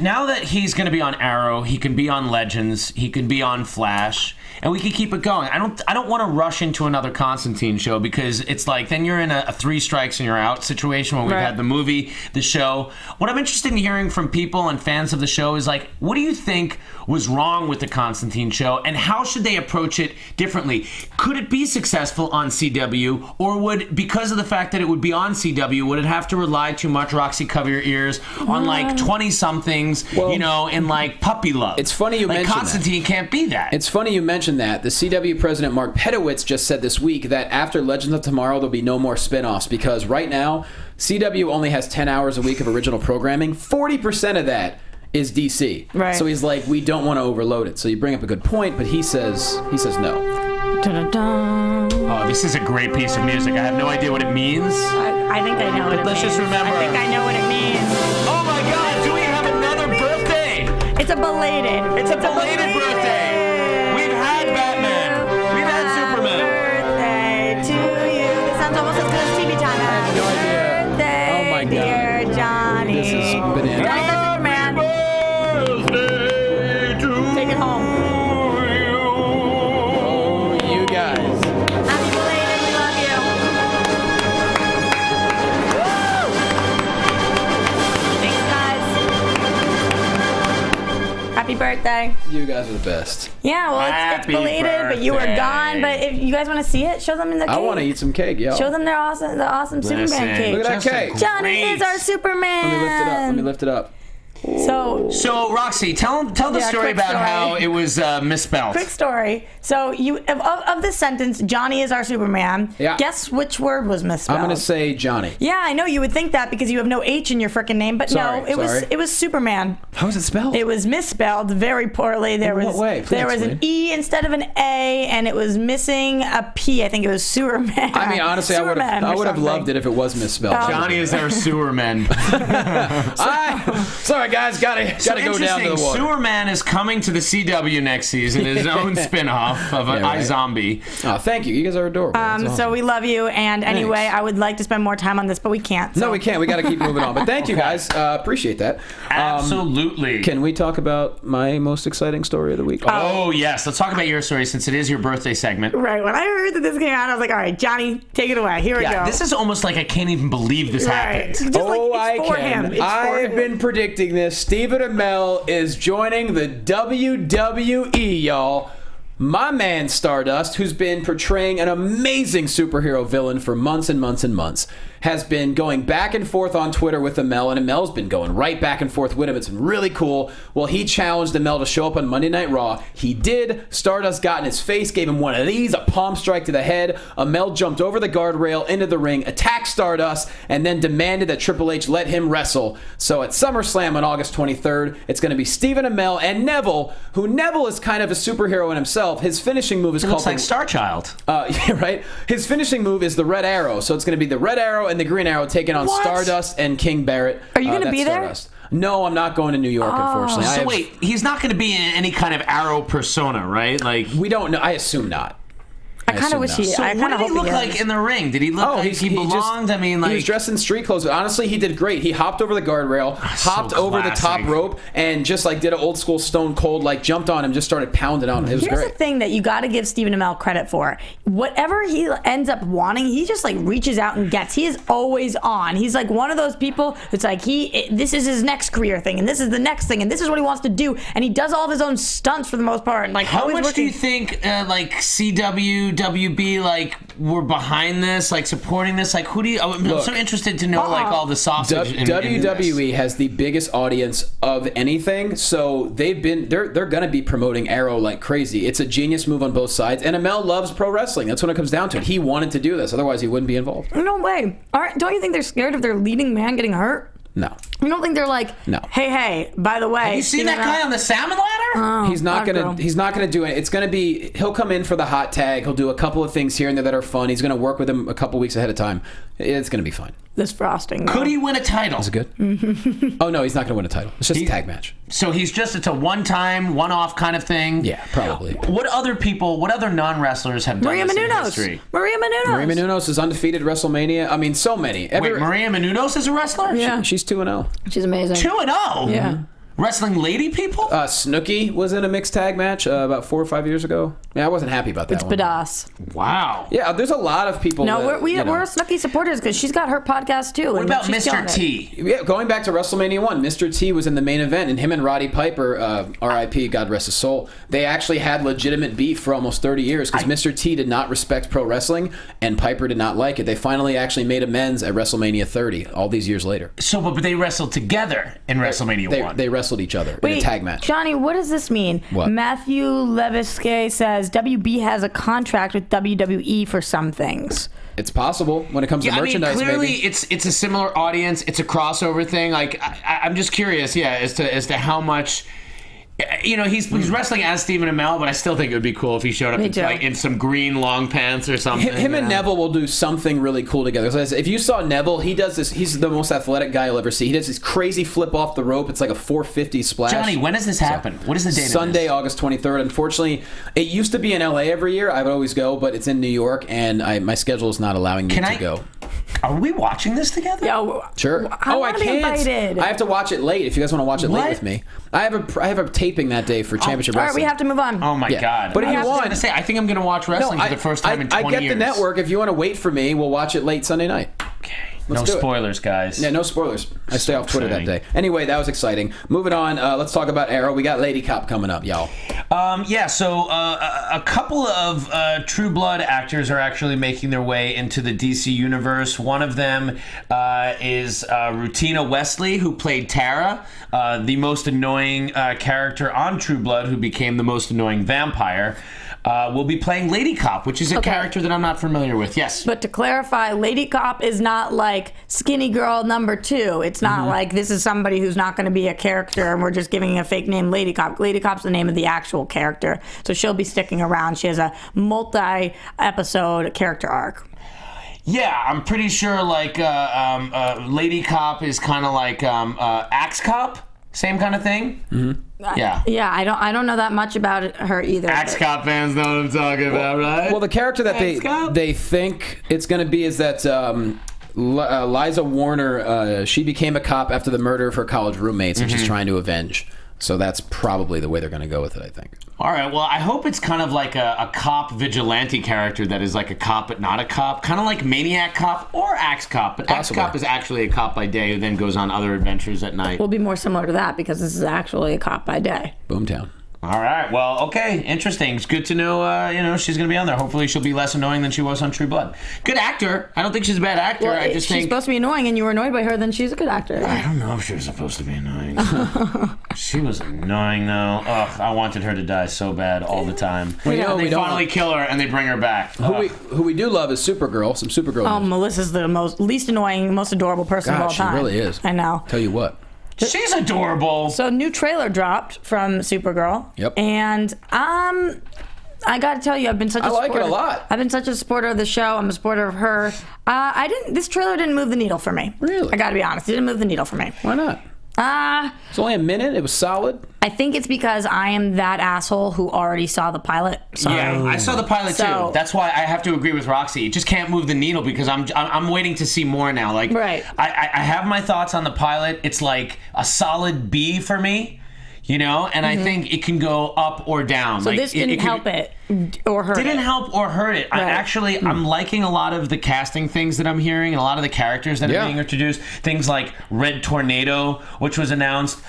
that he's going to be on Arrow, he can be on Legends, he can be on Flash, and we can keep it going. I don't want to rush into another Constantine show, because it's like then you're in a 3 strikes and you're out situation when we've had the movie, the show. What I'm interested in hearing from people and fans of the show is like, what do you think was wrong with the Constantine show, and how should they approach it differently? Could it be successful on CW, or would, because of the fact that it would be on CW, would it have to rely too much, Roxy, cover your ears, on like 20-somethings, in like puppy love? It's funny you mention Constantine can't be that. It's funny you mentioned that. The CW president Mark Pedowitz just said this week that after Legends of Tomorrow, there'll be no more spinoffs, because right now CW only has 10 hours a week of original programming. 40% of that is DC. Right. So he's like, we don't want to overload it. So you bring up a good point, but he says no. Dun-dun-dun. Oh, this is a great piece of music. I have no idea what it means. I think I know what it means. Let's just remember. I think I know what it means. Oh my God, do we have another birthday? It's a belated. It's a belated birthday. We've had Batman. We've had Superman. Birthday to you. This sounds almost as good as TV time. have no idea. Birthday, Oh my God. dear Johnny. This is bananas. Johnny's a Superman. Take it home. Oh, you guys. Happy belated. We love you. Woo! Thanks, guys. Happy birthday. You guys are the best. Yeah, well, it's Happy belated, but you were birthday. gone. But if you guys want to see it, show them in the cake. I want to eat some cake, yo. Show them the awesome Superman cake. Look at that cake. Johnny is our Superman. Let me lift it up. Let me lift it up. So Roxy, tell the Yeah, story quick about story. how it was misspelled. Quick story. So you of this sentence, Johnny is our Superman. Yeah. Guess which word was misspelled? I'm going to say Johnny. Yeah, I know you would think that because you have no H in your freaking name, but Sorry, no, it was Superman. How is it spelled? It was misspelled very poorly. There In was what way? Please there was an explain. E instead of an A, and it was missing a P. I think it was Superman. I mean, honestly, I would Superman or have loved something. it if it was misspelled. Johnny is our sewerman. Sorry, guys. Gotta go down to the water. Sewerman is coming to the CW next season, his own spin-off of Yeah, right. iZombie. Oh, thank you. You guys are adorable. That's awesome. So we love you, and anyway, Thanks. I would like to spend more time on this, but we can't. No, so. we can't. We got to keep moving on. But thank you, guys. Appreciate that. Absolutely. Can we talk about my most exciting story of the week? Oh, yes. Let's talk about your story since it is your birthday segment. Right, when I heard that this came out, I was like, all right, Johnny, take it away. Here we Yeah, go. this is almost like I can't even believe this right. happened. Just like, it's for him. It's for I've him. been predicting this. Stephen Amell is joining the WWE, y'all. My man Stardust, who's been portraying an amazing superhero villain for months and months and months, has been going back and forth on Twitter with Amell, and Amell's been going right back and forth with him. It's been really cool. Well, he challenged Amell to show up on Monday Night Raw. He did. Stardust got in his face, gave him one of these, a palm strike to the head. Amell jumped over the guardrail into the ring, attacked Stardust, and then demanded that Triple H let him wrestle. So at Summerslam on August 23rd, it's going to be Stephen Amell and Neville, who Neville is kind of a superhero in himself. His finishing move is It called looks like Starchild. yeah, right. His finishing move is the Red Arrow, so it's going to be the Red Arrow and the Green Arrow taking on What? Stardust and King Barrett. Are you gonna that's be there? Stardust. No, I'm not going to New York, unfortunately. I So have- wait, he's not going to be in any kind of Arrow persona, right? Like, we don't know. I assume not. I kind of wish he. so I what kind did of he hope look he like is. in the ring? Did he look like he belonged? I mean, like, he was dressed in street clothes, but honestly, he did great. He hopped over the guardrail, hopped over the top classic. rope, and just like did an old school Stone Cold, like jumped on him, just started pounding on him. It was Here's great. the thing that you got to give Stephen Amell credit for. Whatever he ends up wanting, he just like reaches out and gets. He is always on. He's like one of those people that's like this is his next career thing, and this is the next thing, and this is what he wants to do, and he does all of his own stunts for the most part. And like how always much do working. you think, like CW, WB, like were behind this, like supporting this? Like, who do you? I'm Look, so interested to know, like all the sausage. in WWE this. has the biggest audience of anything, so they're gonna be promoting Arrow like crazy. It's a genius move on both sides, and Amell loves pro wrestling. That's when it comes down to it. He wanted to do this, otherwise he wouldn't be involved. No way. Don't you think they're scared of their leading man getting hurt? No. You don't think they're like, No. hey, by the way, Have you seen that guy on the salmon ladder? He's not hot girl. gonna do it. It's gonna be, he'll come in for the hot tag. He'll do a couple of things here and there that are fun. He's gonna work with him a couple weeks ahead of time. It's gonna be fine. This frosting. Could he win a title? Is it good? Oh no, he's not gonna win a title. It's just a tag match. So it's a one-time, one-off kind of thing? Yeah, probably. What other non-wrestlers have done Maria this in Menounos. history? Maria Menounos. Maria Menounos is undefeated at WrestleMania. I mean, so many. Wait, Maria Menounos is a wrestler? Yeah. She's 2-0. She's amazing. 2-0? Yeah. Wrestling lady people? Snooki was in a mixed tag match about 4 or 5 years ago. Yeah, I wasn't happy about that It's one. badass. Wow. Yeah, there's a lot of people. No, that, we're you know. Snooki supporters because she's got her podcast too. What and about she's killing Mr. it. T? Yeah, going back to WrestleMania 1, Mr. T was in the main event, and him and Roddy Piper, R.I.P., God rest his soul, they actually had legitimate beef for almost 30 years because Mr. T did not respect pro wrestling, and Piper did not like it. They finally actually made amends at WrestleMania 30, all these years later. So, but they wrestled together in WrestleMania 1. They wrestled each other in a tag match. Johnny, what does this mean? What? Matthew Leviske says WB has a contract with WWE for some things. It's possible when it comes to merchandise, clearly maybe. it's a similar audience. It's a crossover thing. Like I'm just curious, as to how much You know, he's wrestling as Stephen Amell, but I still think it would be cool if he showed up in some green long pants or something. Him and Neville will do something really cool together. So if you saw Neville, he does this. He's the most athletic guy you'll ever see. He does this crazy flip off the rope. It's like a 450 splash. Johnny, when does this happen? What is the date? Sunday, August 23rd. Unfortunately, it used to be in LA every year. I would always go, but it's in New York, and my schedule is not allowing me to go. Are we watching this together? Yeah, sure. I can't. Invited. I have to watch it late. If you guys want to watch it late with me, I have a taping that day for Championship Wrestling. All right, we have to move on. Oh my God! But if you want, I think I'm going to watch wrestling for the first time in 20 years. I get the network. If you want to wait for me, we'll watch it late Sunday night. Okay. No spoilers, guys. Yeah, no spoilers. I stay off Twitter that day. Anyway, that was exciting. Moving on, let's talk about Arrow. We got Lady Cop coming up, y'all. So a couple of True Blood actors are actually making their way into the DC universe. One of them is Rutina Wesley, who played Tara, the most annoying character on True Blood, who became the most annoying vampire. Will be playing Lady Cop, which is a character that I'm not familiar with. Yes. But to clarify, Lady Cop is not like Skinny Girl number 2. It's not like this is somebody who's not going to be a character and we're just giving a fake name Lady Cop. Lady Cop's the name of the actual character. So she'll be sticking around. She has a multi-episode character arc. Yeah, I'm pretty sure Lady Cop is kind of like Axe Cop. Same kind of thing? Mm-hmm. Yeah, I don't know that much about her either. Axe Cop fans know what I'm talking about, right? Well, the character that they think it's going to be is that Liza Warner, she became a cop after the murder of her college roommates, and she's trying to avenge. So that's probably the way they're going to go with it, I think. All right, well, I hope it's kind of like a cop vigilante character that is like a cop but not a cop. Kind of like Maniac Cop or Axe Cop. But Axe Cop is actually a cop by day who then goes on other adventures at night. Will be more similar to that because this is actually a cop by day. Boomtown. All right. Well, okay. Interesting. It's good to know, she's going to be on there. Hopefully she'll be less annoying than she was on True Blood. Good actor. I don't think she's a bad actor. Well, I just think she's supposed to be annoying and you were annoyed by her, then she's a good actor. I don't know if she was supposed to be annoying. She was annoying, though. Ugh, I wanted her to die so bad all the time. They finally kill her and they bring her back. Who we do love is Supergirl. Some Supergirl. Oh, Melissa's the least annoying, most adorable person of all time. She really is. I know. Tell you what. She's adorable. So, new trailer dropped from Supergirl. Yep. And I got to tell you, I've been such a supporter. I like it a lot. I've been such a supporter of the show. I'm a supporter of her. This trailer didn't move the needle for me. Really? I got to be honest. It didn't move the needle for me. Why not? It's only a minute. It was solid. I think it's because I am that asshole who already saw the pilot. Sorry. Yeah, I saw the pilot too. That's why I have to agree with Roxy. It just can't move the needle because I'm waiting to see more now. Like, right. I have my thoughts on the pilot. It's like a solid B for me. And I think it can go up or down. So this didn't help it or hurt it. Didn't help or hurt it. Right. I'm liking a lot of the casting things that I'm hearing and a lot of the characters that are being introduced. Things like Red Tornado, which was announced.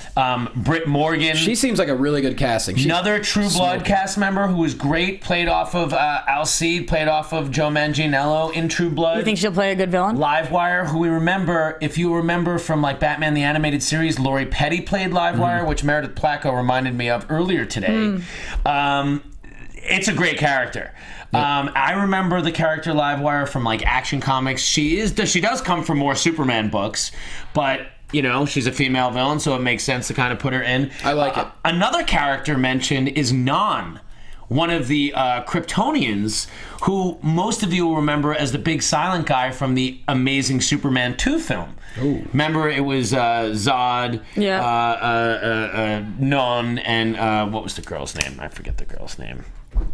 Britt Morgan. She seems like a really good casting. Another True Blood cast member who was great. Played off of Alcide. Played off of Joe Manganiello in True Blood. You think she'll play a good villain? Livewire, who we remember, if you remember from like Batman the Animated Series, Lori Petty played Livewire, which Meredith Placco reminded me of earlier today. It's a great character. Yep. I remember the character Livewire from like Action Comics. She does come from more Superman books, but she's a female villain, so it makes sense to kind of put her in. I like it. Another character mentioned is Non, one of the Kryptonians, who most of you will remember as the big silent guy from the Amazing Superman 2 film. Ooh. Remember, it was Zod, Non, and what was the girl's name? I forget the girl's name.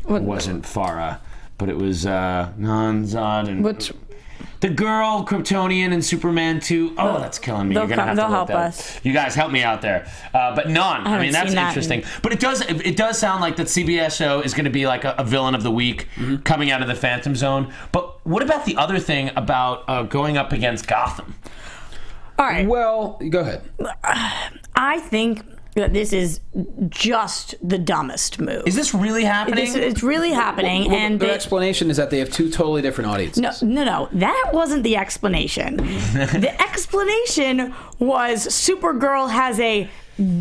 It wasn't Farah, but it was Non, Zod, and the girl, Kryptonian, and Superman 2. Oh, that's killing me. You're gonna have to help us. You guys help me out there. But Non, I mean, that's interesting. But it does sound like that CBS show is going to be like a villain of the week coming out of the Phantom Zone. But what about the other thing about going up against Gotham? All right. Well, go ahead. I think that this is just the dumbest move. Is this really happening? It's really happening. Well, and the explanation is that they have two totally different audiences. No. That wasn't the explanation. The explanation was Supergirl has a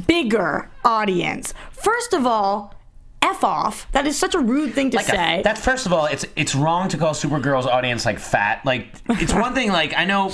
bigger audience. First of all, F off. That is such a rude thing to say. First of all, it's wrong to call Supergirl's audience like fat. Like, it's one thing, like, I know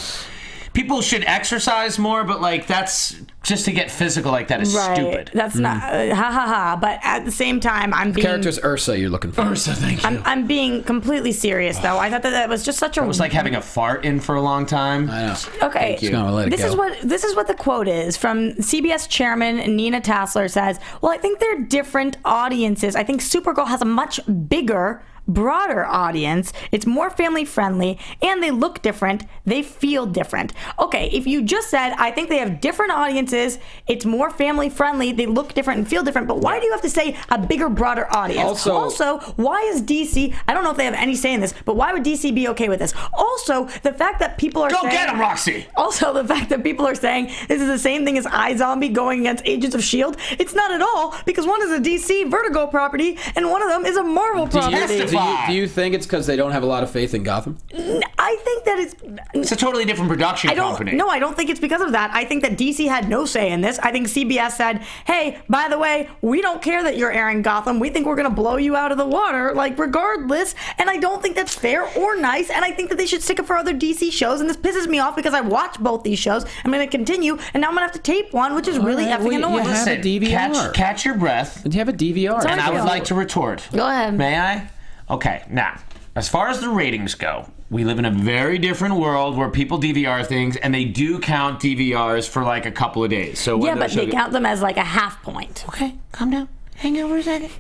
people should exercise more, but like that's just to get physical like that is stupid. That's not ha ha ha. But at the same time, I'm being character's Ursa. You're looking for Ursa. Thank you. I'm being completely serious though. I thought that was just such a. It was like having a fart in for a long time. I know. Okay. Just gonna let it this go. is what the quote is from CBS chairman Nina Tassler says. Well, I think they're different audiences. I think Supergirl has a much bigger, broader audience. It's more family friendly, and they look different. They feel different. Okay, if you just said I think they have different audiences, it's more family friendly, they look different and feel different, but why do you have to say a bigger, broader audience? Also, why is DC? I don't know if they have any say in this, but why would DC be okay with this? Also, the fact that people are Go saying, get him, Roxy. Also, the fact that people are saying this is the same thing as iZombie going against Agents of S.H.I.E.L.D., it's not at all, because one is a DC Vertigo property and one of them is a Marvel property. Do you think it's because they don't have a lot of faith in Gotham? I think that it's a totally different production company. No, I don't think it's because of that. I think that DC had no say in this. I think CBS said, hey, by the way, we don't care that you're airing Gotham. We think we're going to blow you out of the water, like, regardless. And I don't think that's fair or nice. And I think that they should stick it for other DC shows. And this pisses me off because I watched both these shows. I'm going to continue. And now I'm going to have to tape one, which is really effing annoying. You have a DVR. Catch your breath. And you have a DVR. And I would like to retort. Go ahead. May I? Okay, now, as far as the ratings go, we live in a very different world where people DVR things, and they do count DVRs for like a couple of days. So yeah, but they count them as like a half point. Okay, calm down. Hang on for a second.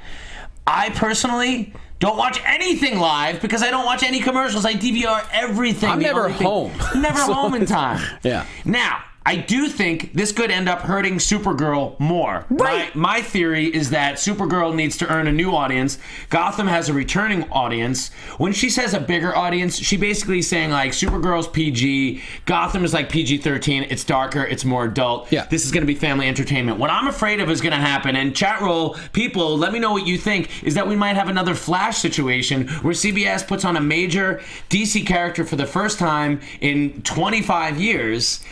I personally don't watch anything live because I don't watch any commercials. I DVR everything. I'm never home. Never home in time. Yeah. Now, I do think this could end up hurting Supergirl more. Right. My theory is that Supergirl needs to earn a new audience. Gotham has a returning audience. When she says a bigger audience, she basically is saying like Supergirl's PG, Gotham is like PG-13. It's darker, it's more adult. Yeah. This is going to be family entertainment. What I'm afraid of is going to happen, and chat roll people, let me know what you think, is that we might have another Flash situation where CBS puts on a major DC character for the first time in 25 years.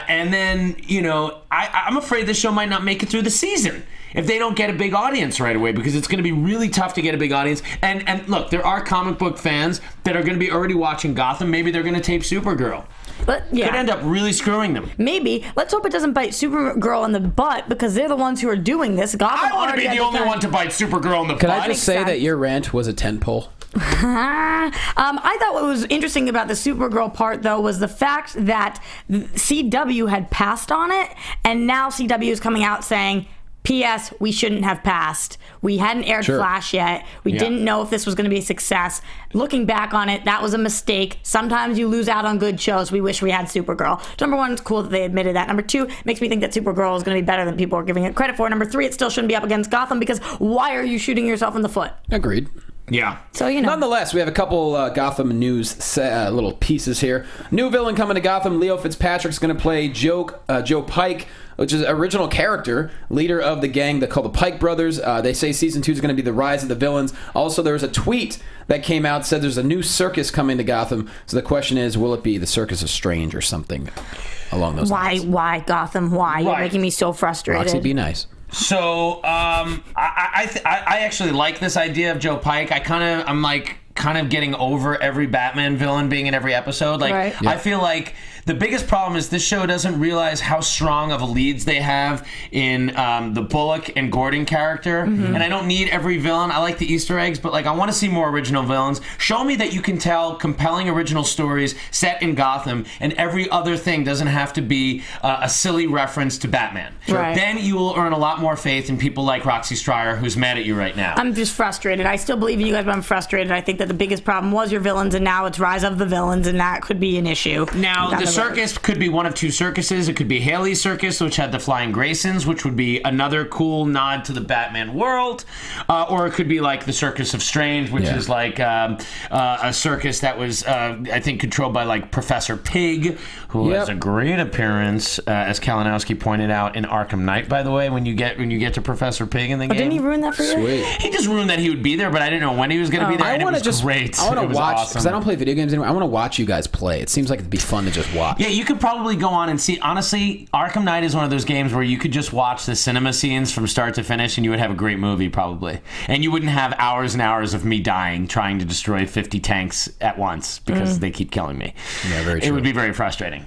And then, you know, I'm afraid this show might not make it through the season if they don't get a big audience right away, because it's going to be really tough to get a big audience. And look, there are comic book fans that are going to be already watching Gotham. Maybe they're going to tape Supergirl. But, yeah. Could end up really screwing them. Maybe. Let's hope it doesn't bite Supergirl in the butt, because they're the ones who are doing this. Gotham I want to be the only one to bite Supergirl in the butt. Can I just say that your rant was a 10-pole? I thought what was interesting about the Supergirl part, though, was the fact that CW had passed on it, and now CW is coming out saying, P.S. we shouldn't have passed. We hadn't aired Flash yet. We didn't know if this was going to be a success. Looking back on it, that was a mistake. Sometimes you lose out on good shows. We wish we had Supergirl. Number one, it's cool that they admitted that. Number two, makes me think that Supergirl is going to be better than people are giving it credit for. Number three, it still shouldn't be up against Gotham, because why are you shooting yourself in the foot? Agreed. Yeah. So, you know. Nonetheless, we have a couple Gotham news little pieces here. New villain coming to Gotham. Leo Fitzpatrick's going to play Joe Pike, which is an original character, leader of the gang called the Pike Brothers. They say season 2 is going to be the rise of the villains. Also, there was a tweet that came out, said there's a new circus coming to Gotham. So the question is, will it be the Circus of Strange or something along those lines? Why, Gotham? Why? You're making me so frustrated. Roxy, be nice. So, I actually like this idea of Joe Pike. I'm kind of getting over every Batman villain being in every episode. Like, I feel like the biggest problem is this show doesn't realize how strong of leads they have in the Bullock and Gordon character. Mm-hmm. And I don't need every villain. I like the Easter eggs, but like I want to see more original villains. Show me that you can tell compelling original stories set in Gotham, and every other thing doesn't have to be a silly reference to Batman. Right. Then you will earn a lot more faith in people like Roxy Striar, who's mad at you right now. I'm just frustrated. I still believe in you guys, but I'm frustrated. I think that the biggest problem was your villains, and now it's Rise of the Villains, and that could be an issue. Now, the circus could be one of two circuses. It could be Haley's Circus, which had the Flying Graysons, which would be another cool nod to the Batman world. Or it could be like the Circus of Strange, which is like a circus that was, I think, controlled by like Professor Pig, who has a great appearance, as Kalinowski pointed out, in Arkham Knight, by the way, when you get to Professor Pig in the game. Didn't he ruin that for you? Sweet. He just ruined that he would be there, but I didn't know when he was going to be there. I want to just great. I want It to was watch, awesome. because I don't play video games anymore. I want to watch you guys play. It seems like it'd be fun to just watch. Yeah, you could probably go on and see. Honestly, Arkham Knight is one of those games where you could just watch the cinema scenes from start to finish, and you would have a great movie probably. And you wouldn't have hours and hours of me dying trying to destroy 50 tanks at once because they keep killing me. Yeah, very true. It would be very frustrating.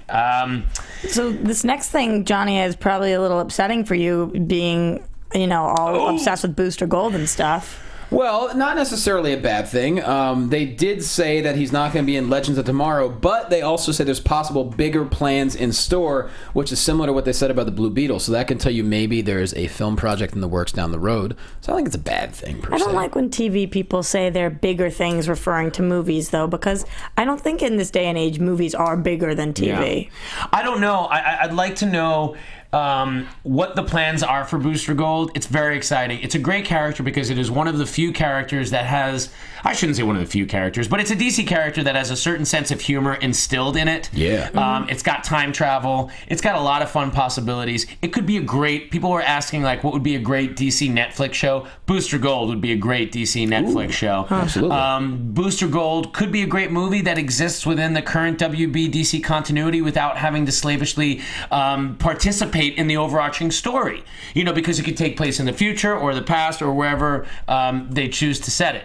So this next thing, Johnny, is probably a little upsetting for you, being, all obsessed with Booster Gold and stuff. Well, not necessarily a bad thing. They did say that he's not going to be in Legends of Tomorrow, but they also say there's possible bigger plans in store, which is similar to what they said about the Blue Beetle. So that can tell you maybe there's a film project in the works down the road. So I think it's a bad thing, per se. I don't like when TV people say they're bigger things referring to movies, though, because I don't think in this day and age movies are bigger than TV. Yeah. I don't know. I'd like to know what the plans are for Booster Gold. It's very exciting. It's a great character because it is one of the few characters that has, I shouldn't say one of the few characters, but it's a DC character that has a certain sense of humor instilled in it. Yeah. It's got time travel. It's got a lot of fun possibilities. It could be a great, people were asking like what would be a great DC Netflix show. Booster Gold would be a great DC Netflix show. Absolutely. Booster Gold could be a great movie that exists within the current WB DC continuity without having to slavishly participate in the overarching story, because it could take place in the future or the past or wherever they choose to set it.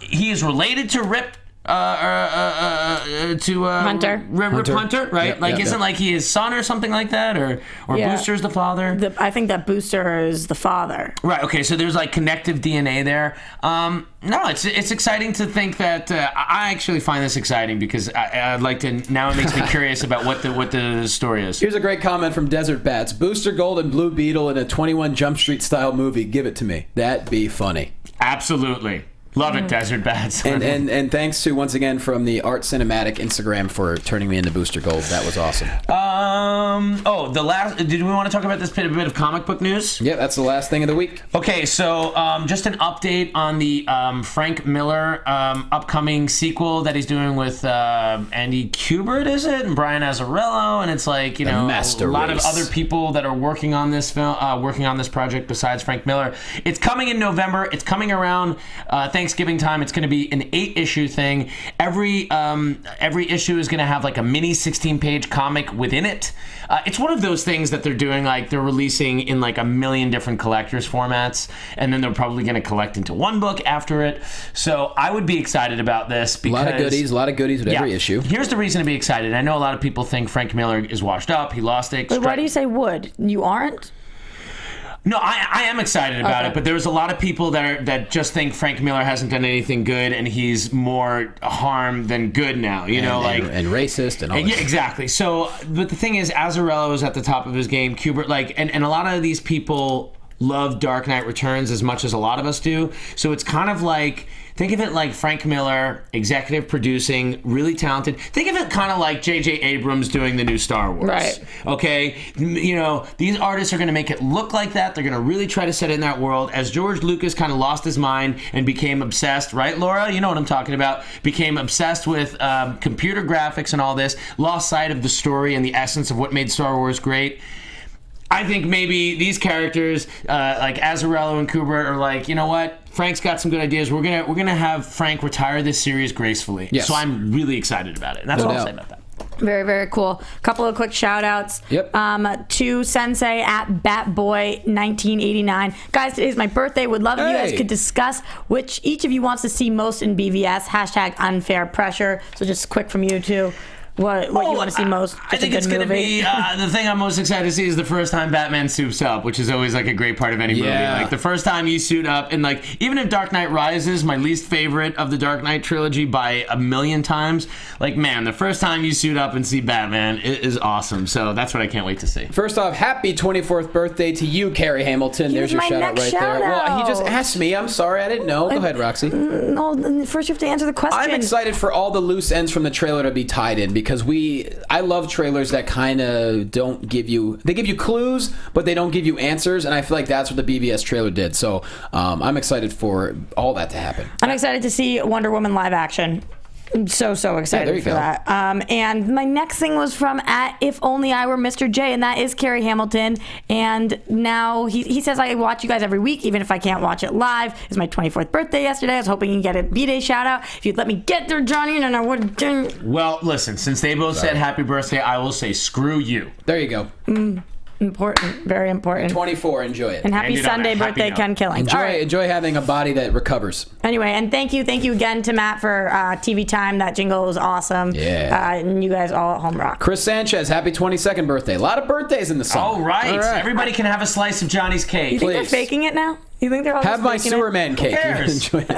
He is related to Rip Hunter. Rip Hunter, right? Yep, Isn't like he his son or something like that, or Yeah. Booster's the father? I think that Booster is the father. Right. Okay. So there's like connective DNA there. No, it's exciting to think that. I actually find this exciting because I'd like to. Now it makes me curious about what the story is. Here's a great comment from Desert Bats. Booster Gold and Blue Beetle in a 21 Jump Street style movie. Give it to me. That'd be funny. Absolutely. Love it, Desert Bats. And thanks to, once again, from the Art Cinematic Instagram for turning me into Booster Gold. That was awesome. The last. Did we want to talk about this bit of comic book news? Yeah, that's the last thing of the week. Okay, so just an update on the Frank Miller upcoming sequel that he's doing with Andy Kubert, is it? And Brian Azzarello, and it's like, a lot of other people that are working on this film, working on this project besides Frank Miller. It's coming in November. It's coming around Thanksgiving time. It's going to be an 8-issue thing. Every issue is going to have like a mini 16-page comic within it. It's one of those things that they're doing, like they're releasing in like a million different collectors formats, and then they're probably going to collect into one book after it. So I would be excited about this because a lot of goodies with every issue. Here's the reason to be excited. I know a lot of people think Frank Miller is washed up. He lost it. Wait, why do you say would? You aren't? No, I am excited about it, but there's a lot of people that just think Frank Miller hasn't done anything good, and he's more harm than good now. And racist and all that. Yeah, exactly. So, but the thing is, Azzarello is at the top of his game. Kubert, and a lot of these people love Dark Knight Returns as much as a lot of us do. So it's kind of like, think of it like Frank Miller, executive producing, really talented. Think of it kind of like J.J. Abrams doing the new Star Wars. Right. Okay? These artists are going to make it look like that. They're going to really try to set it in that world. As George Lucas kind of lost his mind and became obsessed, right, Laura? You know what I'm talking about. Became obsessed with computer graphics and all this. Lost sight of the story and the essence of what made Star Wars great. I think maybe these characters, like Azzarello and Kubert, are like, you know what? Frank's got some good ideas. We're gonna have Frank retire this series gracefully. Yes. So I'm really excited about it. And that's all I'll say about that. Very, very cool. Couple of quick shout outs. Yep. To Sensei at Batboy1989. Guys, today's my birthday. Would love if you guys could discuss which each of you wants to see most in BVS. Hashtag unfair pressure. So just quick from you two. What you want to see most? I think it's going to be the thing I'm most excited to see is the first time Batman suits up, which is always like a great part of any movie. Like the first time you suit up, and like even if Dark Knight Rises, my least favorite of the Dark Knight trilogy by a million times, like man, the first time you suit up and see Batman, it is awesome. So that's what I can't wait to see. First off, happy 24th birthday to you, Carrie Hamilton. There's your shout out right there. Well, he just asked me. I'm sorry, I didn't know. Go ahead, Roxy. No, first you have to answer the question. I'm excited for all the loose ends from the trailer to be tied in because I love trailers that kind of don't give you... They give you clues, but they don't give you answers, and I feel like that's what the BVS trailer did. So I'm excited for all that to happen. I'm excited to see Wonder Woman live action. I'm so excited for that. And my next thing was from If Only I Were Mr. J, and that is Carrie Hamilton. And now he says, I watch you guys every week, even if I can't watch it live. It's my 24th birthday yesterday. I was hoping you can get a B-Day shout out. If you'd let me get there, Johnny, and I would. Well, listen, since they both said happy birthday, I will say screw you. There you go. Important, very important. 24, enjoy it. And happy Sunday birthday, note. Ken Killing. Enjoy having a body that recovers. Anyway, and thank you again to Matt for TV time. That jingle was awesome. Yeah. And you guys all at home rock. Chris Sanchez, happy 22nd birthday. A lot of birthdays in the summer. All right. Everybody can have a slice of Johnny's cake. You think they're faking it now? You think they're all have my faking sewer it? man cake. Who cares? Enjoy it.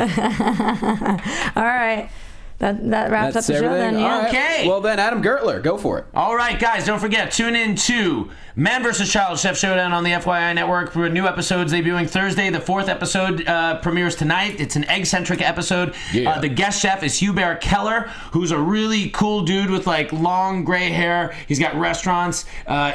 All right. That wraps up the show then. Yeah. All right. Okay. Well then, Adam Gertler, go for it. All right, guys, don't forget, tune in to Man vs. Child Chef Showdown on the FYI Network for new episodes debuting Thursday. The 4th episode premieres tonight. It's an egg-centric episode. Yeah. The guest chef is Hubert Keller, who's a really cool dude with like long gray hair. He's got restaurants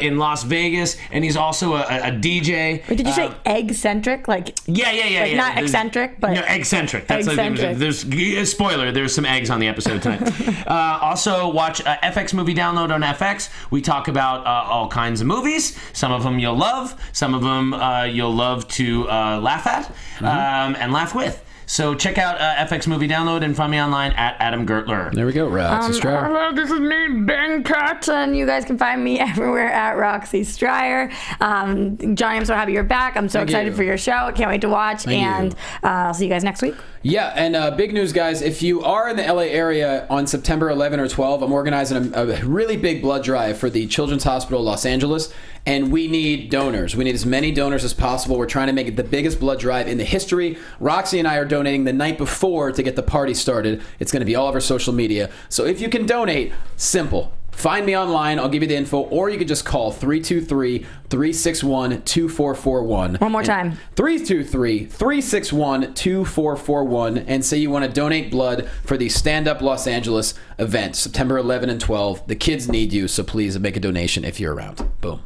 in Las Vegas, and he's also a DJ. Wait, did you say egg-centric? Yeah. Not eccentric, but... No, egg-centric. That's egg-centric. There's spoiler, there's some eggs on the episode tonight. Also, watch FX Movie Download on FX. We talk about all kinds of movies. Some of them you'll love. Some of them you'll love to laugh at and laugh with. So check out FX Movie Download and find me online at Adam Gertler. There we go, Roxy Striar. Hello, this is me, Ben Cut, and you guys can find me everywhere at Roxy Striar. Johnny, I'm so happy you're back. I'm so excited for your show. I can't wait to watch, and I'll see you guys next week. Yeah, and big news, guys. If you are in the LA area on September 11 or 12, I'm organizing a really big blood drive for the Children's Hospital of Los Angeles, and we need donors. We need as many donors as possible. We're trying to make it the biggest blood drive in the history. Roxy and I are donating the night before to get the party started. It's going to be all over social media. So if you can donate, simple. Find me online. I'll give you the info, or you can just call 323-361-2441. One more time. 323-361-2441 and say you want to donate blood for the Stand Up Los Angeles event, September 11 and 12. The kids need you, so please make a donation if you're around. Boom.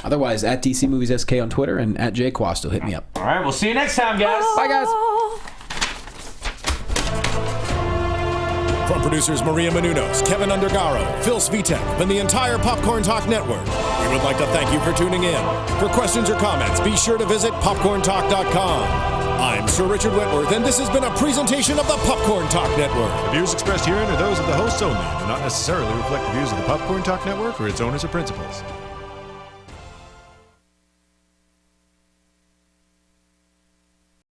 Otherwise, at DC Movies SK on Twitter and at Jay Quasto. Hit me up. All right, we'll see you next time, guys. Bye, guys. From producers Maria Menounos, Kevin Undergaro, Phil Svitek, and the entire Popcorn Talk Network, we would like to thank you for tuning in. For questions or comments, be sure to visit popcorntalk.com. I'm Sir Richard Wentworth, and this has been a presentation of the Popcorn Talk Network. The views expressed herein are those of the hosts only and do not necessarily reflect the views of the Popcorn Talk Network or its owners or principals.